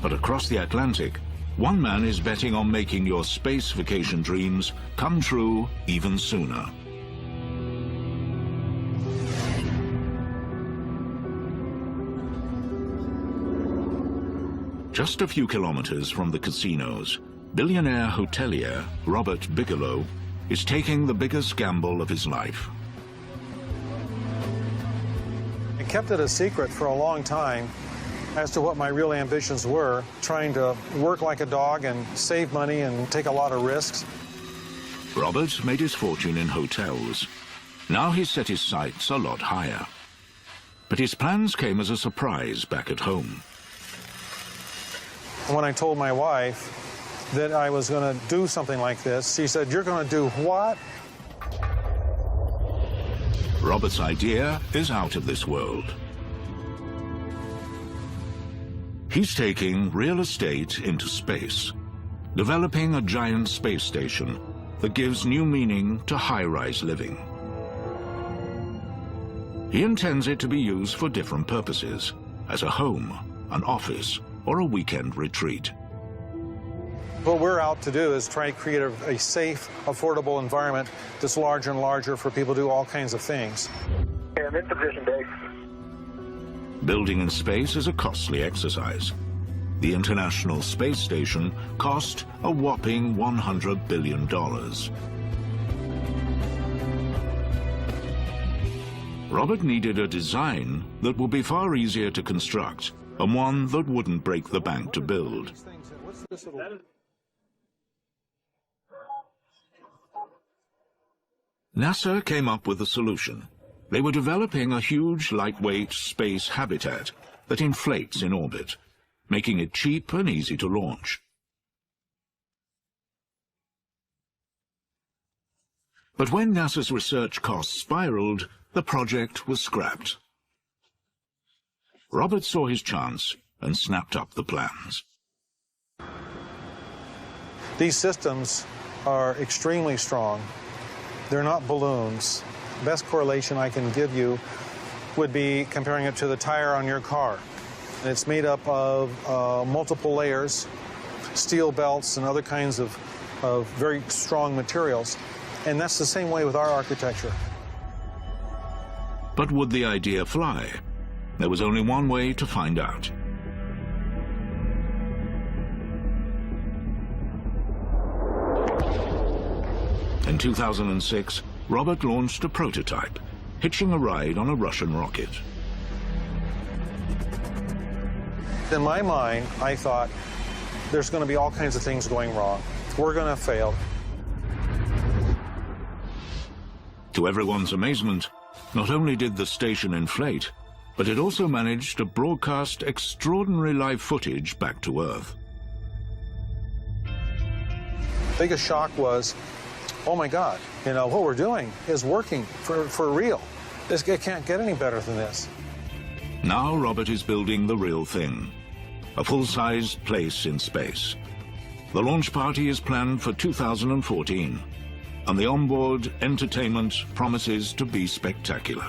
But across the Atlantic, one man is betting on making your space vacation dreams come true even sooner. Just a few kilometers from the casinos, billionaire hotelier Robert Bigelow is taking the biggest gamble of his life. I kept it a secret for a long time as to what my real ambitions were, trying to work like a dog and save money and take a lot of risks. Robert made his fortune in hotels. Now he's set his sights a lot higher. But his plans came as a surprise back at home. When I told my wife that I was going to do something like this, she said, "You're going to do what?" Robert's idea is out of this world. He's taking real estate into space, developing a giant space station that gives new meaning to high-rise living. He intends it to be used for different purposes, as a home, an office, or a weekend retreat. What we're out to do is try to create a safe, affordable environment that's larger and larger for people to do all kinds of things. Okay, I'm in position, Dave. Building in space is a costly exercise. The International Space Station cost a whopping $100 billion. Robert needed a design that would be far easier to construct and one that wouldn't break the bank to build. NASA came up with a solution. They were developing a huge, lightweight space habitat that inflates in orbit, making it cheap and easy to launch. But when NASA's research costs spiraled, the project was scrapped. Robert saw his chance and snapped up the plans. These systems are extremely strong. They're not balloons. Best correlation I can give you would be comparing it to the tire on your car. And it's made up of multiple layers, steel belts, and other kinds of very strong materials. And that's the same way with our architecture. But would the idea fly? There was only one way to find out. In 2006, Robert launched a prototype, hitching a ride on a Russian rocket. In my mind, I thought, there's going to be all kinds of things going wrong. We're going to fail. To everyone's amazement, not only did the station inflate, but it also managed to broadcast extraordinary live footage back to Earth. Biggest shock was, oh my God, you know, what we're doing is working for real. It can't get any better than this. Now Robert is building the real thing, a full-sized place in space. The launch party is planned for 2014, and the onboard entertainment promises to be spectacular.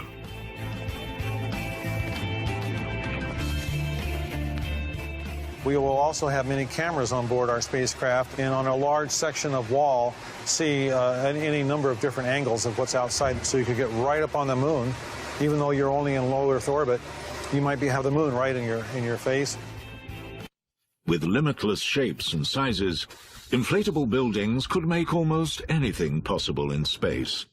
We will also have many cameras on board our spacecraft, and on a large section of wall, see any number of different angles of what's outside, so you could get right up on the moon. Even though you're only in low Earth orbit, you might have the moon right in your face. With limitless shapes and sizes, inflatable buildings could make almost anything possible in space.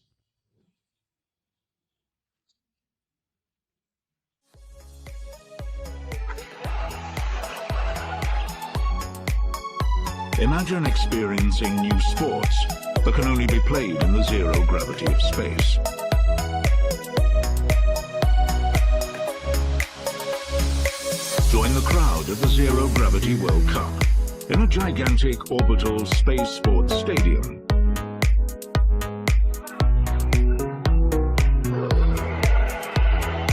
Imagine experiencing new sports that can only be played in the zero gravity of space. Join the crowd at the Zero Gravity World Cup in a gigantic orbital space sports stadium.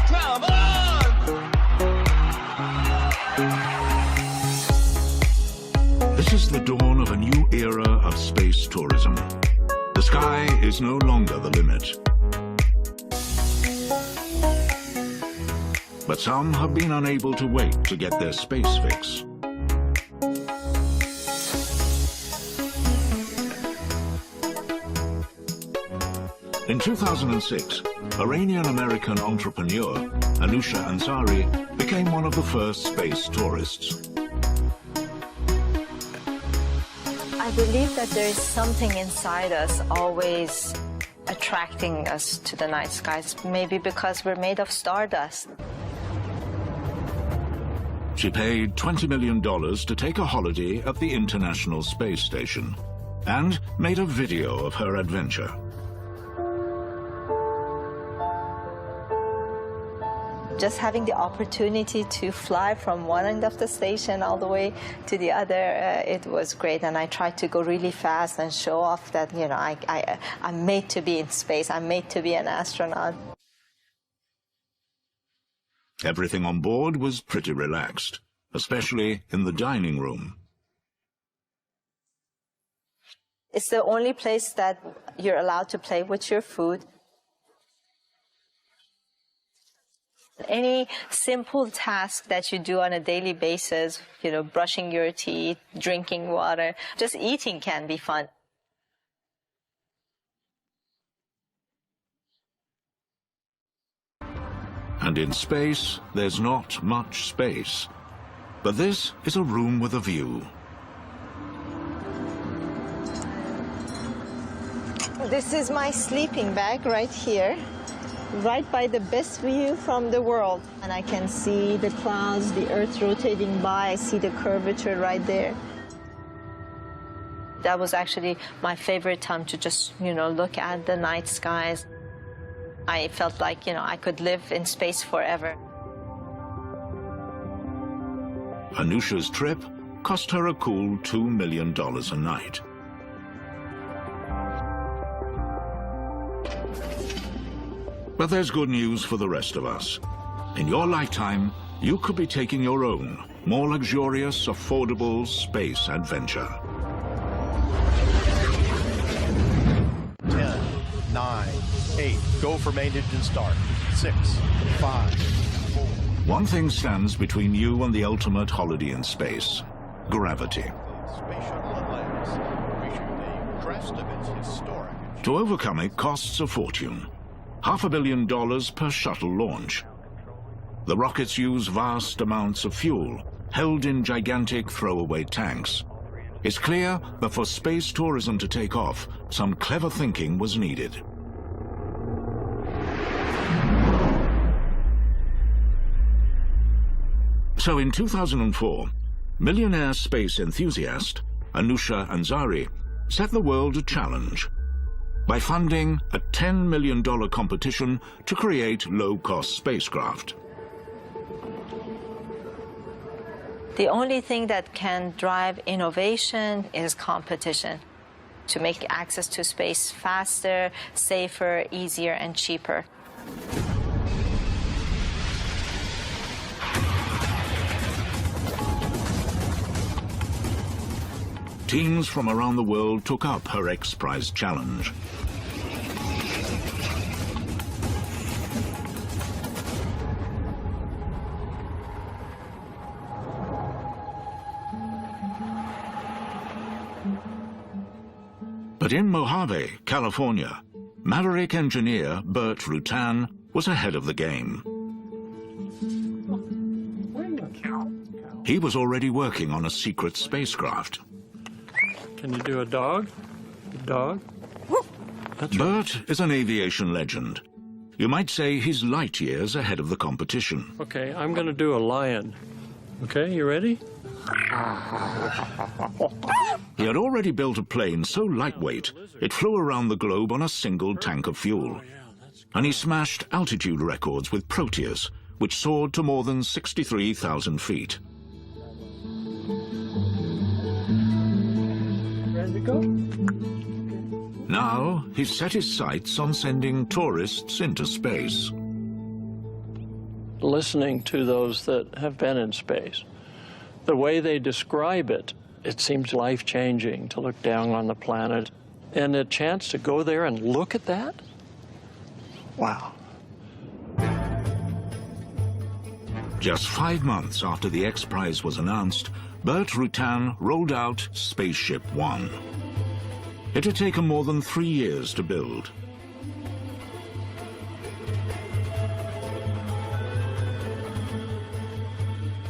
Come on! This is the dawn of a new era of space tourism. The sky is no longer the limit. But some have been unable to wait to get their space fix. In 2006, Iranian-American entrepreneur Anousheh Ansari became one of the first space tourists. I believe that there is something inside us always attracting us to the night skies, maybe because we're made of stardust. She paid $20 million to take a holiday at the International Space Station and made a video of her adventure. Just having the opportunity to fly from one end of the station all the way to the other, it was great. And I tried to go really fast and show off that, you know, I'm made to be in space. I'm made to be an astronaut. Everything on board was pretty relaxed, especially in the dining room. It's the only place that you're allowed to play with your food. Any simple task that you do on a daily basis, you know, brushing your teeth, drinking water, just eating can be fun. And in space, there's not much space. But this is a room with a view. This is my sleeping bag right here, right by the best view from the world. And I can see the clouds, the Earth rotating by. I see the curvature right there. That was actually my favorite time to just, you know, look at the night skies. I felt like, you know, I could live in space forever. Anusha's trip cost her a cool $2 million a night. But there's good news for the rest of us. In your lifetime, you could be taking your own, more luxurious, affordable space adventure. 10, 9, 8, go for main engine start. 6, 5, 4. One thing stands between you and the ultimate holiday in space: gravity. Space Shuttle Atlantis, reaching the crest of its historic. To overcome it costs a fortune. $500 million per shuttle launch. The rockets use vast amounts of fuel, held in gigantic throwaway tanks. It's clear that for space tourism to take off, some clever thinking was needed. So in 2004, millionaire space enthusiast Anusha Ansari set the world a challenge by funding a $10 million competition to create low-cost spacecraft. The only thing that can drive innovation is competition, to make access to space faster, safer, easier, and cheaper. Teams from around the world took up her X Prize challenge. But in Mojave, California, maverick engineer Burt Rutan was ahead of the game. He was already working on a secret spacecraft. Can you do a dog? A dog? Burt is an aviation legend. You might say he's light years ahead of the competition. Okay, I'm going to do a lion. Okay, you ready? He had already built a plane so lightweight, it flew around the globe on a single tank of fuel. And he smashed altitude records with Proteus, which soared to more than 63,000 feet. Ready to go? Now, he's set his sights on sending tourists into space. Listening to those that have been in space, the way they describe it, it seems life-changing to look down on the planet. And a chance to go there and look at that? Wow. Just 5 months after the X Prize was announced, Burt Rutan rolled out Spaceship One. It had taken more than 3 years to build.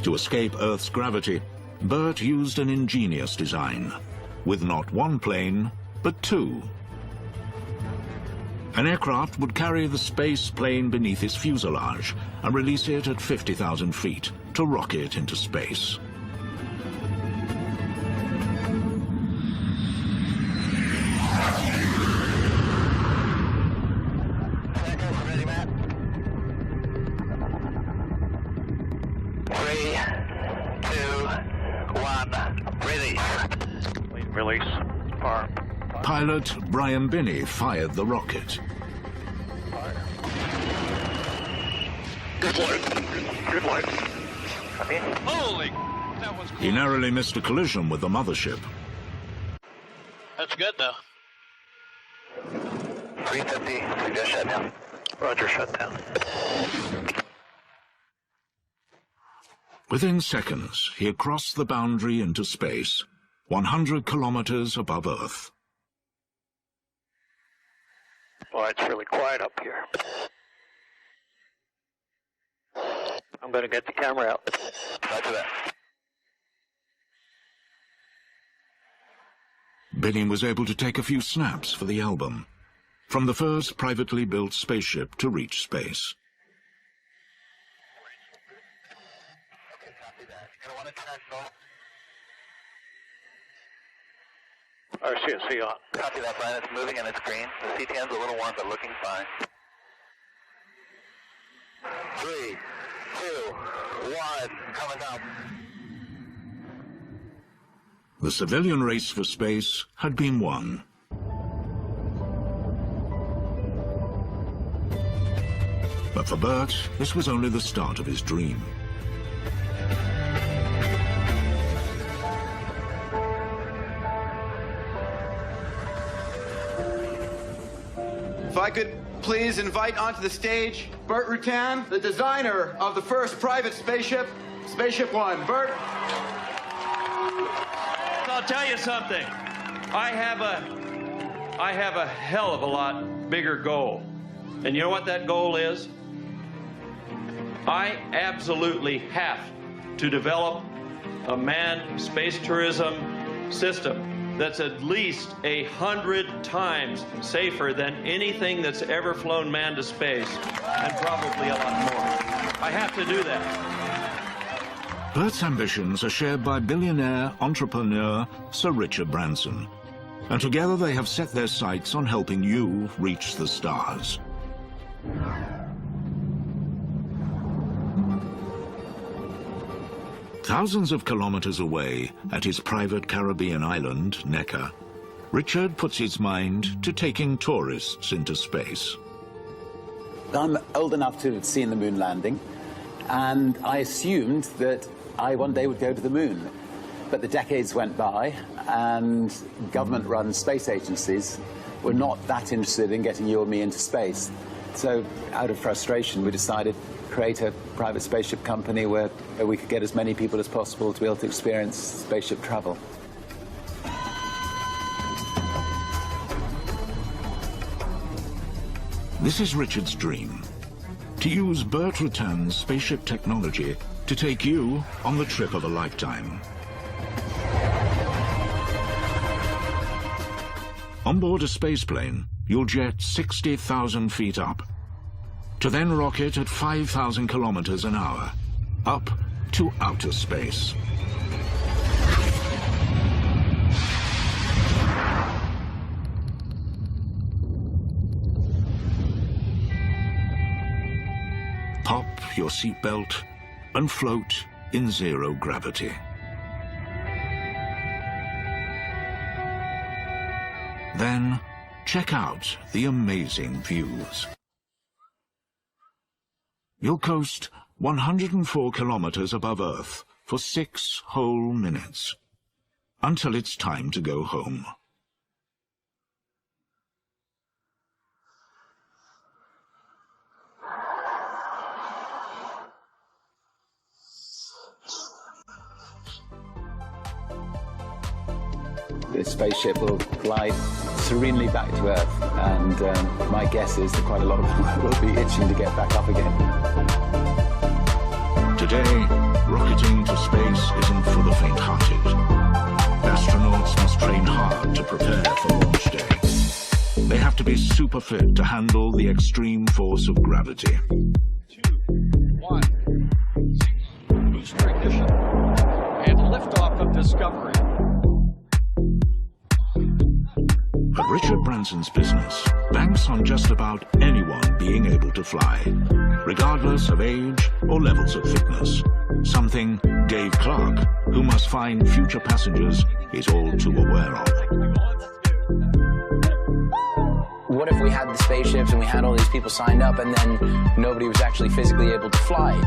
To escape Earth's gravity, Burt used an ingenious design, with not one plane, but two. An aircraft would carry the space plane beneath its fuselage and release it at 50,000 feet to rocket into space. Release. Arm. Pilot Brian Binney fired the rocket. Good flight. Good flight. Holy! That was cool. He narrowly missed a collision with the mothership. That's good, though. 350, suggest shutdown. Roger, shutdown. Within seconds, he had crossed the boundary into space, 100 kilometers above Earth. Boy, it's really quiet up here. I'm going to get the camera out. Roger that. Benny was able to take a few snaps for the album, from the first privately built spaceship to reach space. RCSC on. Copy that, Brian. It's moving and it's green. The CTN's a little warm, but looking fine. 3, 2, 1, coming up. The civilian race for space had been won. But for Bert, this was only the start of his dream. If I could please invite onto the stage Bert Rutan, the designer of the first private spaceship, Spaceship One. Bert? I'll tell you something. I have a hell of a lot bigger goal. And you know what that goal is? I absolutely have to develop a manned space tourism system that's at least 100 times safer than anything that's ever flown manned to space, and probably a lot more. I have to do that. Bert's ambitions are shared by billionaire entrepreneur Sir Richard Branson, and together they have set their sights on helping you reach the stars. Thousands of kilometers away, at his private Caribbean island, Necker, Richard puts his mind to taking tourists into space. I'm old enough to have seen the moon landing, and I assumed that I one day would go to the moon. But the decades went by, and government-run space agencies were not that interested in getting you or me into space. So, out of frustration, we decided to create a private spaceship company where we could get as many people as possible to be able to experience spaceship travel. This is Richard's dream, to use Bert Rutan's spaceship technology to take you on the trip of a lifetime. On board a spaceplane, you'll jet 60,000 feet up, to then rocket at 5,000 kilometers an hour, up to outer space. Pop your seatbelt and float in zero gravity. Then, check out the amazing views. You'll coast 104 kilometers above Earth for 6 whole minutes, until it's time to go home. The spaceship will glide serenely back to Earth, and my guess is that quite a lot of people will be itching to get back up again. Today, rocketing to space isn't for the faint-hearted. Astronauts must train hard to prepare for launch day. They have to be super fit to handle the extreme force of gravity. 2, 1, booster ignition, and liftoff of Discovery. But Richard Branson's business banks on just about anyone being able to fly, regardless of age or levels of fitness. Something Dave Clark, who must find future passengers, is all too aware of. What if we had the spaceships and we had all these people signed up and then nobody was actually physically able to fly?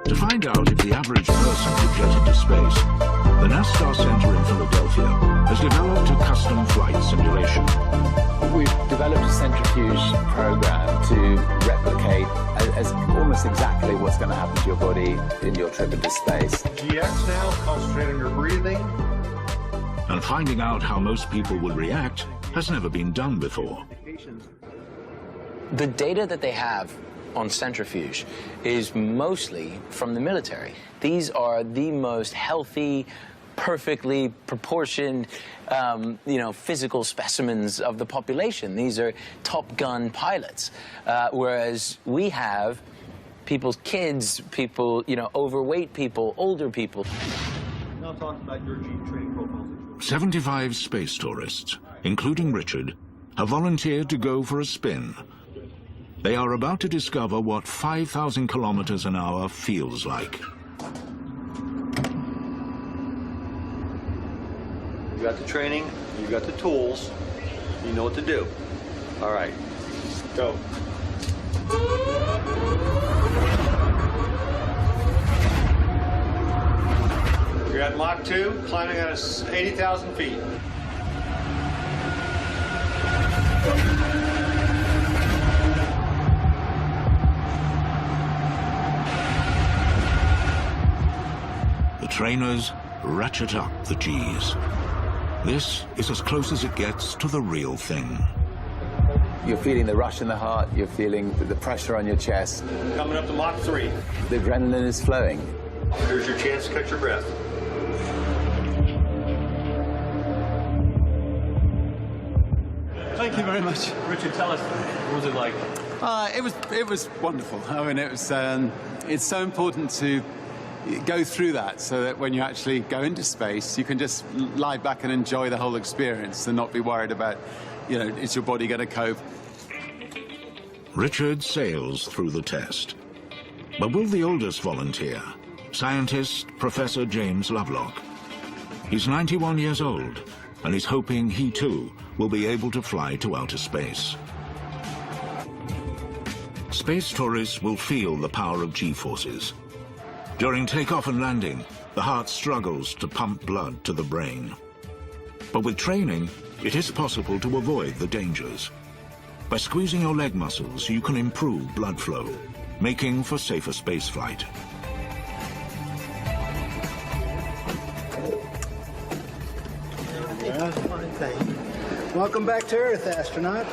To find out if the average person could jet into space, The NASA Center in Philadelphia has developed a custom flight simulation. We've developed a centrifuge program to replicate as almost exactly what's going to happen to your body in your trip into space. GX now, concentrate on your breathing. And finding out how most people would react has never been done before. The data that they have on centrifuge is mostly from the military. These are the most healthy, perfectly proportioned, physical specimens of the population. These are Top Gun pilots, whereas we have people's kids, people, overweight people, older people. Now talk about your gene training profiles. 75 space tourists, including Richard, have volunteered to go for a spin. They are about to discover what 5,000 kilometers an hour feels like. You got the training, you got the tools, you know what to do. All right, go. You're at Mach 2, climbing at 80,000 feet. The trainers ratchet up the G's. This is as close as it gets to the real thing. You're feeling the rush in the heart, you're feeling the pressure on your chest. Coming up to Mach 3. The adrenaline is flowing. Here's your chance to catch your breath. Thank you very much. Richard, tell us, what was it like? It was wonderful. I mean, it's so important to go through that so that when you actually go into space, you can just lie back and enjoy the whole experience and not be worried about, is your body going to cope? Richard sails through the test. But will the oldest volunteer, scientist Professor James Lovelock? He's 91 years old, and he's hoping he too will be able to fly to outer space. Space tourists will feel the power of G-forces. During takeoff and landing, the heart struggles to pump blood to the brain. But with training, it is possible to avoid the dangers. By squeezing your leg muscles, you can improve blood flow, making for safer spaceflight. Welcome back to Earth, astronaut.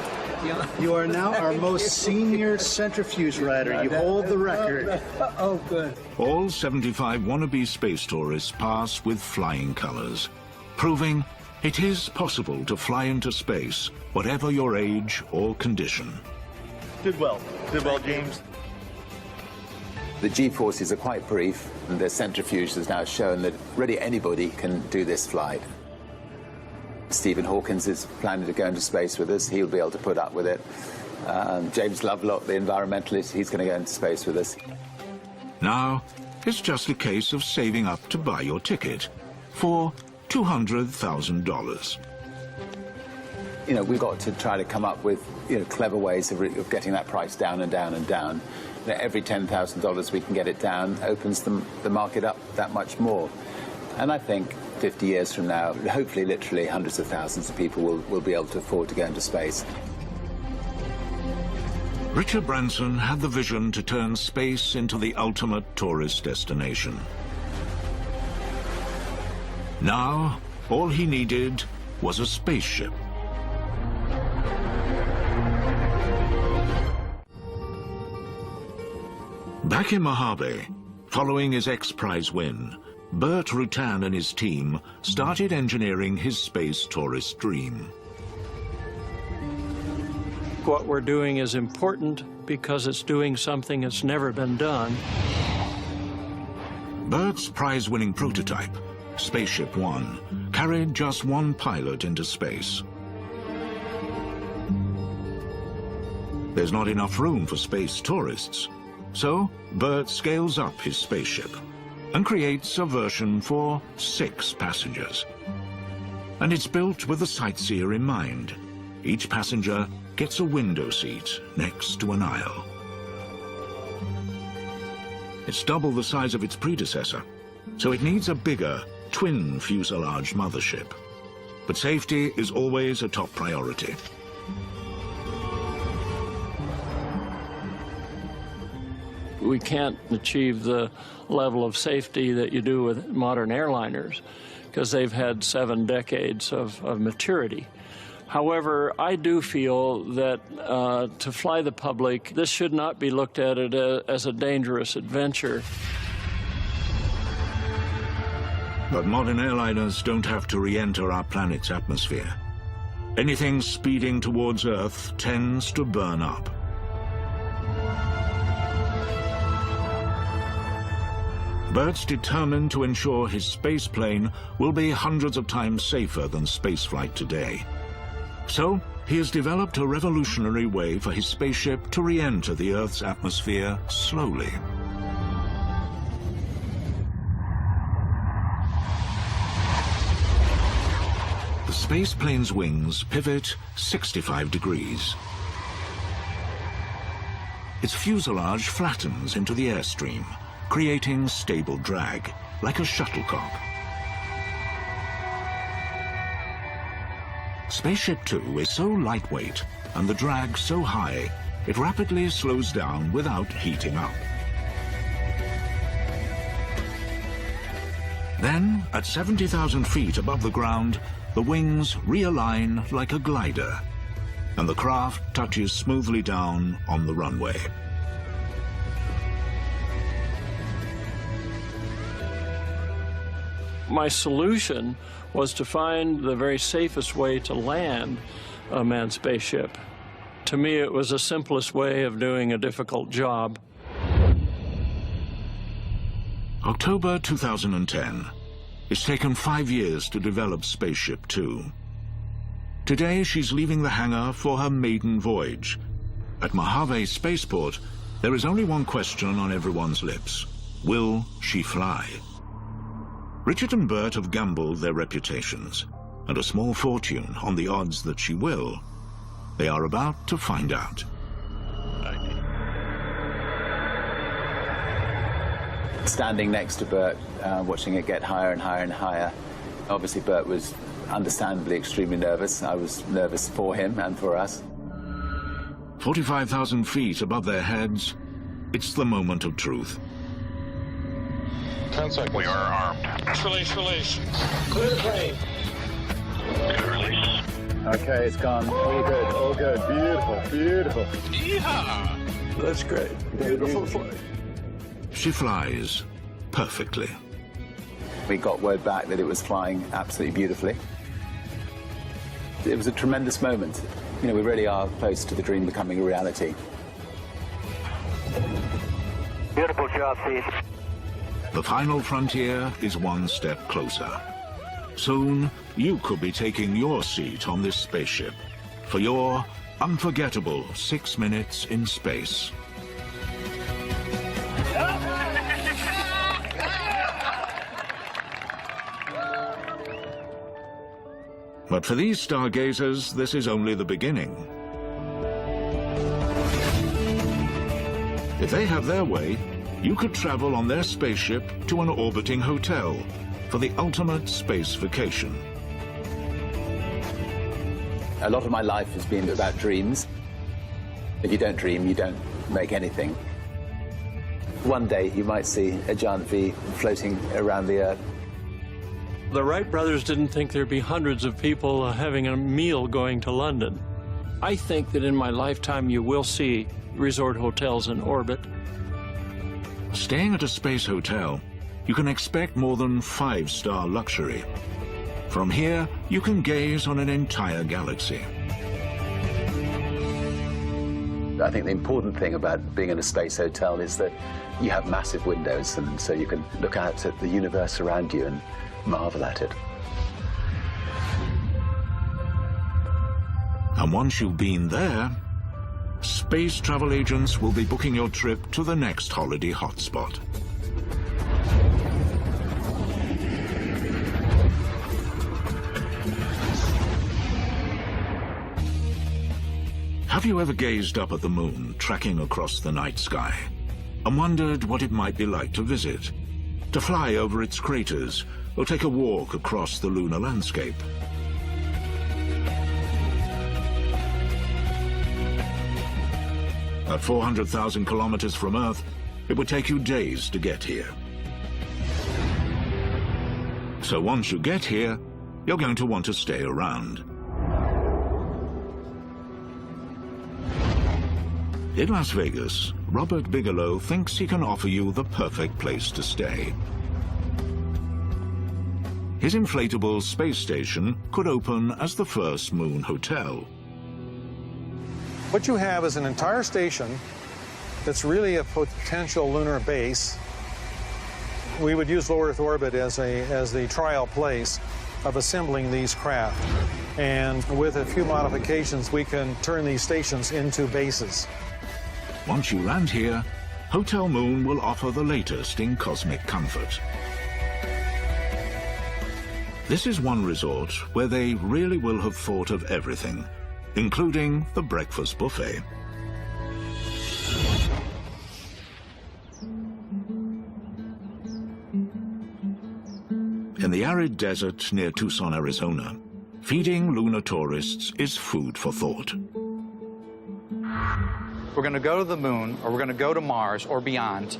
You are now our most senior centrifuge rider. You hold the record. Oh, good. All 75 wannabe space tourists pass with flying colors, proving it is possible to fly into space, whatever your age or condition. Did well. Did well, James. The G-forces are quite brief, and the centrifuge has now shown that really anybody can do this flight. Stephen Hawkins is planning to go into space with us. He'll be able to put up with it. James Lovelock, the environmentalist, he's going to go into space with us. Now, it's just a case of saving up to buy your ticket for $200,000. We've got to try to come up with, clever ways of getting that price down and down and down. Every $10,000 we can get it down opens the market up that much more. And I think 50 years from now, hopefully literally hundreds of thousands of people will be able to afford to go into space. Richard Branson had the vision to turn space into the ultimate tourist destination. Now, all he needed was a spaceship. Back in Mojave, following his X-Prize win, Burt Rutan and his team started engineering his space tourist dream. What we're doing is important because it's doing something that's never been done. Burt's prize-winning prototype, Spaceship One, carried just one pilot into space. There's not enough room for space tourists, so Burt scales up his spaceship and creates a version for 6 passengers. And it's built with the sightseer in mind. Each passenger gets a window seat next to an aisle. It's double the size of its predecessor, so it needs a bigger, twin fuselage mothership. But safety is always a top priority. We can't achieve the level of safety that you do with modern airliners because they've had 7 decades of maturity. However, I do feel that to fly the public, this should not be looked at it as a dangerous adventure. But modern airliners don't have to re-enter our planet's atmosphere. Anything speeding towards Earth tends to burn up. Bert's determined to ensure his spaceplane will be hundreds of times safer than spaceflight today. So, he has developed a revolutionary way for his spaceship to re-enter the Earth's atmosphere slowly. The spaceplane's wings pivot 65 degrees. Its fuselage flattens into the airstream, creating stable drag, like a shuttlecock. Spaceship Two is so lightweight and the drag so high, it rapidly slows down without heating up. Then, at 70,000 feet above the ground, the wings realign like a glider, and the craft touches smoothly down on the runway. My solution was to find the very safest way to land a manned spaceship. To me, it was the simplest way of doing a difficult job. October 2010. It's taken 5 years to develop Spaceship Two. Today, she's leaving the hangar for her maiden voyage. At Mojave Spaceport, there is only one question on everyone's lips. Will she fly? Richard and Bert have gambled their reputations and a small fortune on the odds that she will. They are about to find out. Standing next to Bert, watching it get higher and higher and higher. Obviously, Bert was understandably extremely nervous. I was nervous for him and for us. 45,000 feet above their heads, it's the moment of truth. 10 seconds. We are armed. Release. Clear the plane. Release. Okay, it's gone. All good, all good. Beautiful. Yeehaw! That's great. Beautiful flight. She flies perfectly. We got word back that it was flying absolutely beautifully. It was a tremendous moment. You know, we really are close to the dream becoming a reality. Beautiful job, Steve. The final frontier is one step closer. Soon, you could be taking your seat on this spaceship for your unforgettable 6 minutes in space. But for these stargazers, this is only the beginning. If they have their way, you could travel on their spaceship to an orbiting hotel for the ultimate space vacation. A lot of my life has been about dreams. If you don't dream, you don't make anything. One day you might see a giant V floating around the Earth. The Wright brothers didn't think there'd be hundreds of people having a meal going to London. I think that in my lifetime you will see resort hotels in orbit. Staying at a space hotel, you can expect more than 5-star luxury. From here, you can gaze on an entire galaxy. I think the important thing about being in a space hotel is that you have massive windows, and so you can look out at the universe around you and marvel at it. And once you've been there, space travel agents will be booking your trip to the next holiday hotspot. Have you ever gazed up at the moon, tracking across the night sky, and wondered what it might be like to visit? To fly over its craters, we'll take a walk across the lunar landscape. At 400,000 kilometers from Earth, it would take you days to get here. So once you get here, you're going to want to stay around. In Las Vegas, Robert Bigelow thinks he can offer you the perfect place to stay. His inflatable space station could open as the first moon hotel. What you have is an entire station that's really a potential lunar base. We would use low Earth orbit as the trial place of assembling these craft. And with a few modifications, we can turn these stations into bases. Once you land here, Hotel Moon will offer the latest in cosmic comfort. This is one resort where they really will have thought of everything, including the breakfast buffet. In the arid desert near Tucson, Arizona, feeding lunar tourists is food for thought. We're going to go to the moon, or we're going to go to Mars or beyond,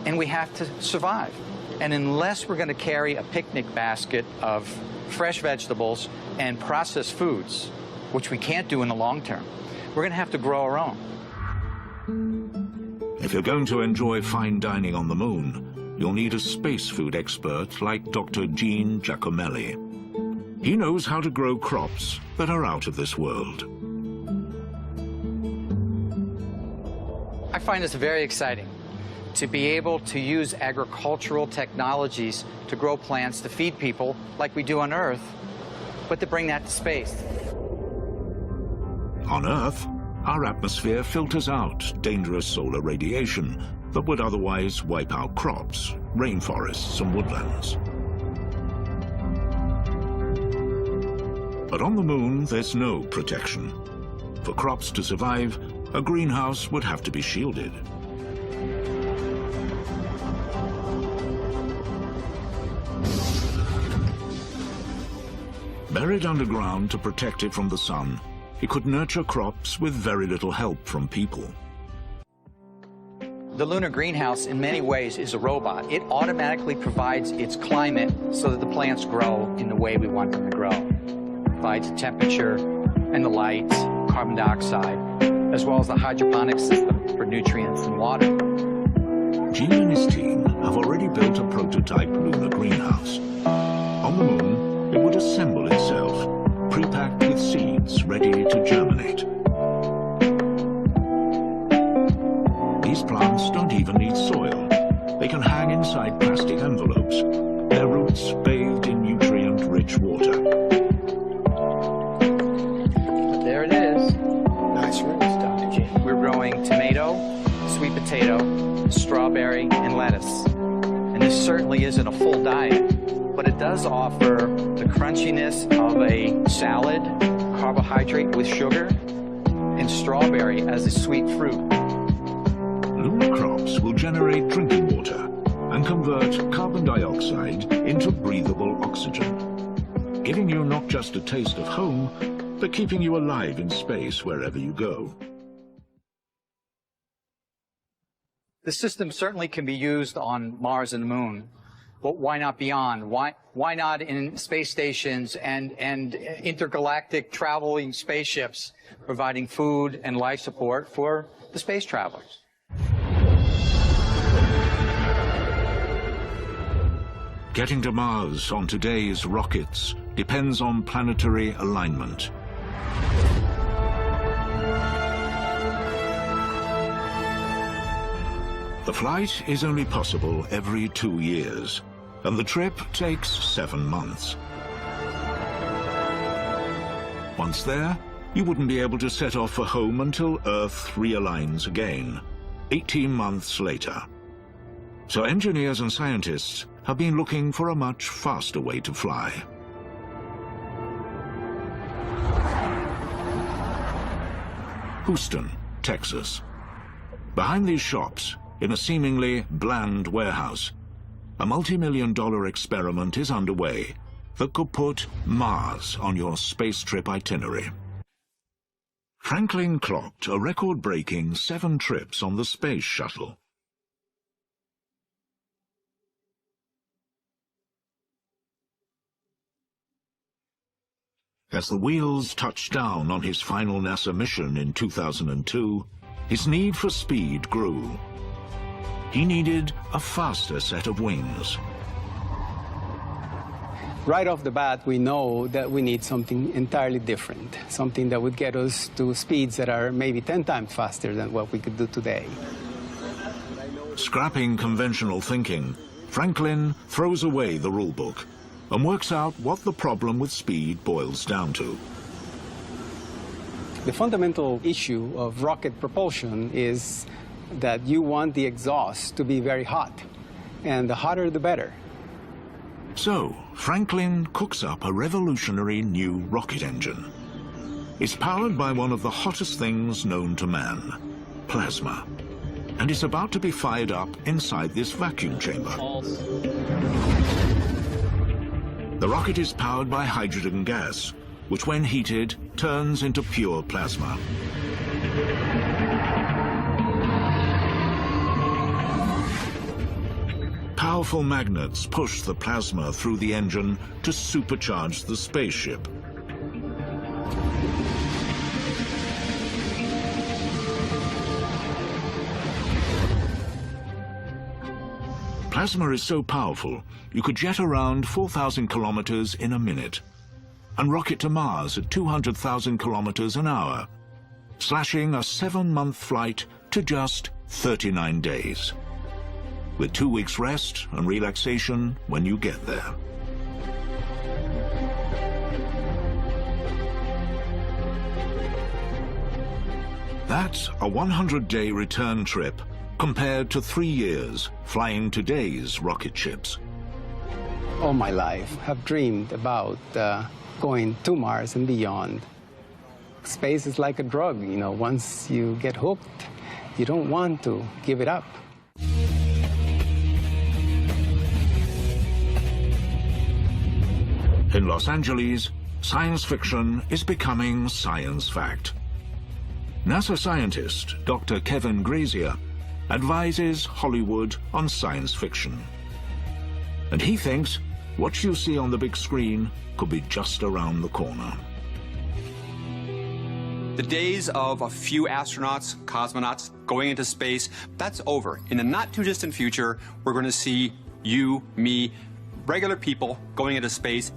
and we have to survive. And unless we're going to carry a picnic basket of fresh vegetables and processed foods, which we can't do in the long term, we're going to have to grow our own. If you're going to enjoy fine dining on the moon, you'll need a space food expert like Dr. Gene Giacomelli. He knows how to grow crops that are out of this world. I find this very exciting, to be able to use agricultural technologies to grow plants to feed people like we do on Earth, but to bring that to space. On Earth, our atmosphere filters out dangerous solar radiation that would otherwise wipe out crops, rainforests, and woodlands. But on the moon, there's no protection. For crops to survive, a greenhouse would have to be shielded. Buried underground to protect it from the sun, it could nurture crops with very little help from people. The lunar greenhouse, in many ways, is a robot. It automatically provides its climate so that the plants grow in the way we want them to grow. Provides the temperature and the light, carbon dioxide, as well as the hydroponic system for nutrients and water. Gene and his team have already built a prototype lunar greenhouse. On the moon, it would assemble itself, pre-packed with seeds ready to germinate. These plants don't even need soil. They can hang inside plastic envelopes, their roots bathed in nutrient-rich water. But there it is. Nice roots, Dr. G. We're growing tomato, sweet potato, strawberry, and lettuce. And this certainly isn't a full diet, but it does offer the crunchiness of a salad, carbohydrate with sugar, and strawberry as a sweet fruit. Lunar crops will generate drinking water and convert carbon dioxide into breathable oxygen, giving you not just a taste of home, but keeping you alive in space wherever you go. The system certainly can be used on Mars and the Moon, but why not beyond? Why not in space stations and intergalactic traveling spaceships providing food and life support for the space travelers? Getting to Mars on today's rockets depends on planetary alignment. The flight is only possible every 2 years, and the trip takes 7 months. Once there, you wouldn't be able to set off for home until Earth realigns again, 18 months later. So engineers and scientists have been looking for a much faster way to fly. Houston, Texas. Behind these shops, in a seemingly bland warehouse, a multi-million-dollar experiment is underway that could put Mars on your space trip itinerary. Franklin clocked a record-breaking 7 trips on the space shuttle. As the wheels touched down on his final NASA mission in 2002, his need for speed grew. He needed a faster set of wings. Right off the bat, we know that we need something entirely different, something that would get us to speeds that are maybe 10 times faster than what we could do today. Scrapping conventional thinking, Franklin throws away the rulebook and works out what the problem with speed boils down to. The fundamental issue of rocket propulsion is that you want the exhaust to be very hot, and the hotter the better. So, Franklin cooks up a revolutionary new rocket engine. It's powered by one of the hottest things known to man, plasma, and it's about to be fired up inside this vacuum chamber. The rocket is powered by hydrogen gas, which when heated turns into pure plasma. Powerful magnets push the plasma through the engine to supercharge the spaceship. Plasma is so powerful, you could jet around 4,000 kilometers in a minute and rocket to Mars at 200,000 kilometers an hour, slashing a 7-month flight to just 39 days, with 2 weeks rest and relaxation when you get there. That's a 100-day return trip compared to 3 years flying today's rocket ships. All my life, I've dreamed about going to Mars and beyond. Space is like a drug, you know, once you get hooked, you don't want to give it up. In Los Angeles, science fiction is becoming science fact. NASA scientist Dr. Kevin Grazier advises Hollywood on science fiction. And he thinks what you see on the big screen could be just around the corner. The days of a few astronauts, cosmonauts, going into space, that's over. In the not-too-distant future, we're going to see you, me, regular people going into space.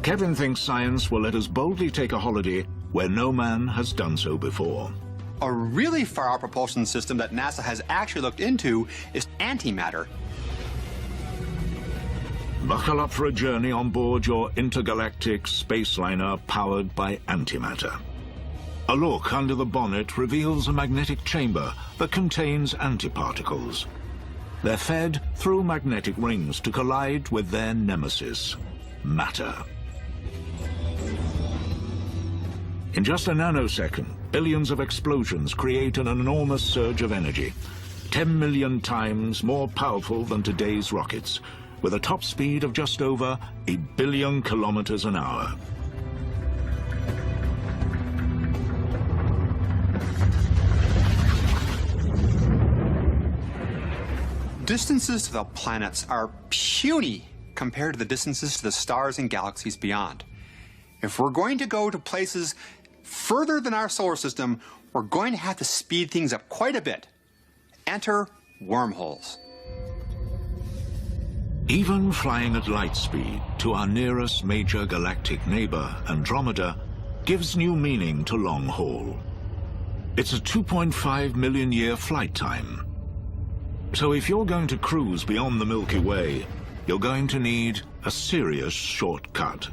Kevin thinks science will let us boldly take a holiday where no man has done so before. A really far-out propulsion system that NASA has actually looked into is antimatter. Buckle up for a journey on board your intergalactic space liner powered by antimatter. A look under the bonnet reveals a magnetic chamber that contains antiparticles. They're fed through magnetic rings to collide with their nemesis, matter. In just a nanosecond, billions of explosions create an enormous surge of energy, 10 million times more powerful than today's rockets, with a top speed of just over 1 billion kilometers an hour. Distances to the planets are puny compared to the distances to the stars and galaxies beyond. If we're going to go to places further than our solar system, we're going to have to speed things up quite a bit. Enter wormholes. Even flying at light speed to our nearest major galactic neighbor, Andromeda, gives new meaning to long haul. It's a 2.5 million year flight time. So if you're going to cruise beyond the Milky Way, you're going to need a serious shortcut.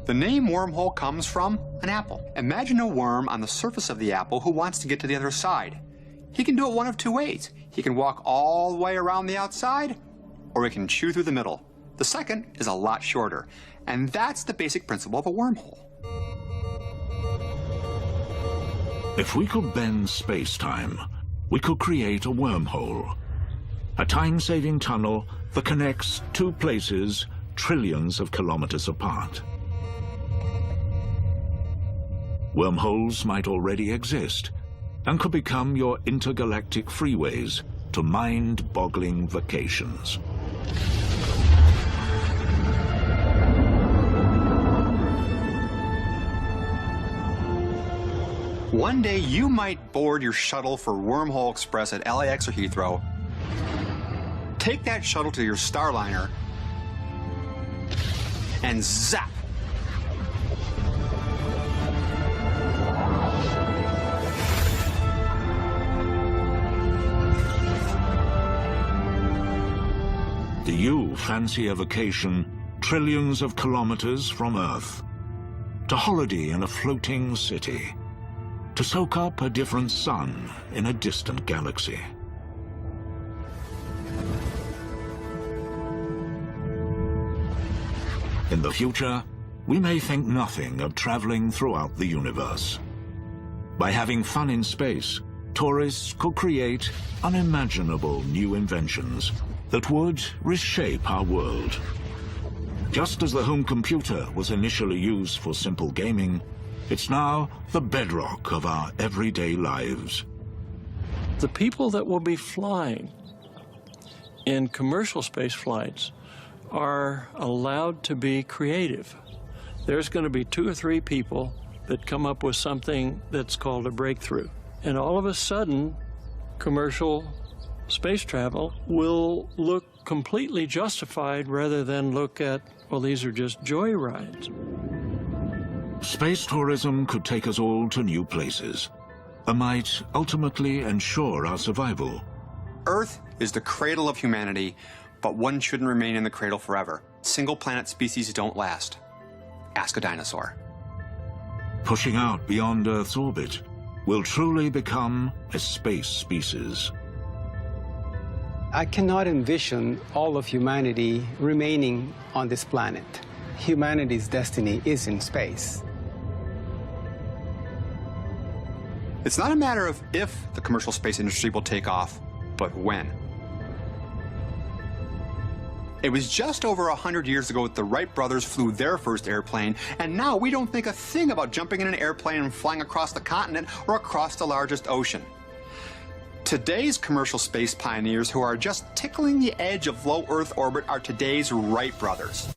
The name wormhole comes from an apple. Imagine a worm on the surface of the apple who wants to get to the other side. He can do it one of two ways. He can walk all the way around the outside, or he can chew through the middle. The second is a lot shorter, and that's the basic principle of a wormhole. If we could bend space-time, we could create a wormhole. a time-saving tunnel that connects two places trillions of kilometers apart. Wormholes might already exist and could become your intergalactic freeways to mind-boggling vacations. One day you might board your shuttle for Wormhole Express at LAX or Heathrow, take that shuttle to your Starliner, and zap! Do you fancy a vacation trillions of kilometers from Earth? To holiday in a floating city? To soak up a different sun in a distant galaxy? In the future, we may think nothing of traveling throughout the universe. By having fun in space, tourists could create unimaginable new inventions that would reshape our world. Just as the home computer was initially used for simple gaming, it's now the bedrock of our everyday lives. The people that will be flying in commercial space flights are allowed to be creative. There's going to be 2 or 3 people that come up with something that's called a breakthrough. And all of a sudden, commercial space travel will look completely justified rather than look at, well, these are just joy rides. Space tourism could take us all to new places and might ultimately ensure our survival. Earth is the cradle of humanity, but one shouldn't remain in the cradle forever. Single-planet species don't last. Ask a dinosaur. Pushing out beyond Earth's orbit will truly become a space species. I cannot envision all of humanity remaining on this planet. Humanity's destiny is in space. It's not a matter of if the commercial space industry will take off, but when. It was just over 100 years ago that the Wright brothers flew their first airplane, and now we don't think a thing about jumping in an airplane and flying across the continent or across the largest ocean. Today's commercial space pioneers who are just tickling the edge of low Earth orbit are today's Wright brothers.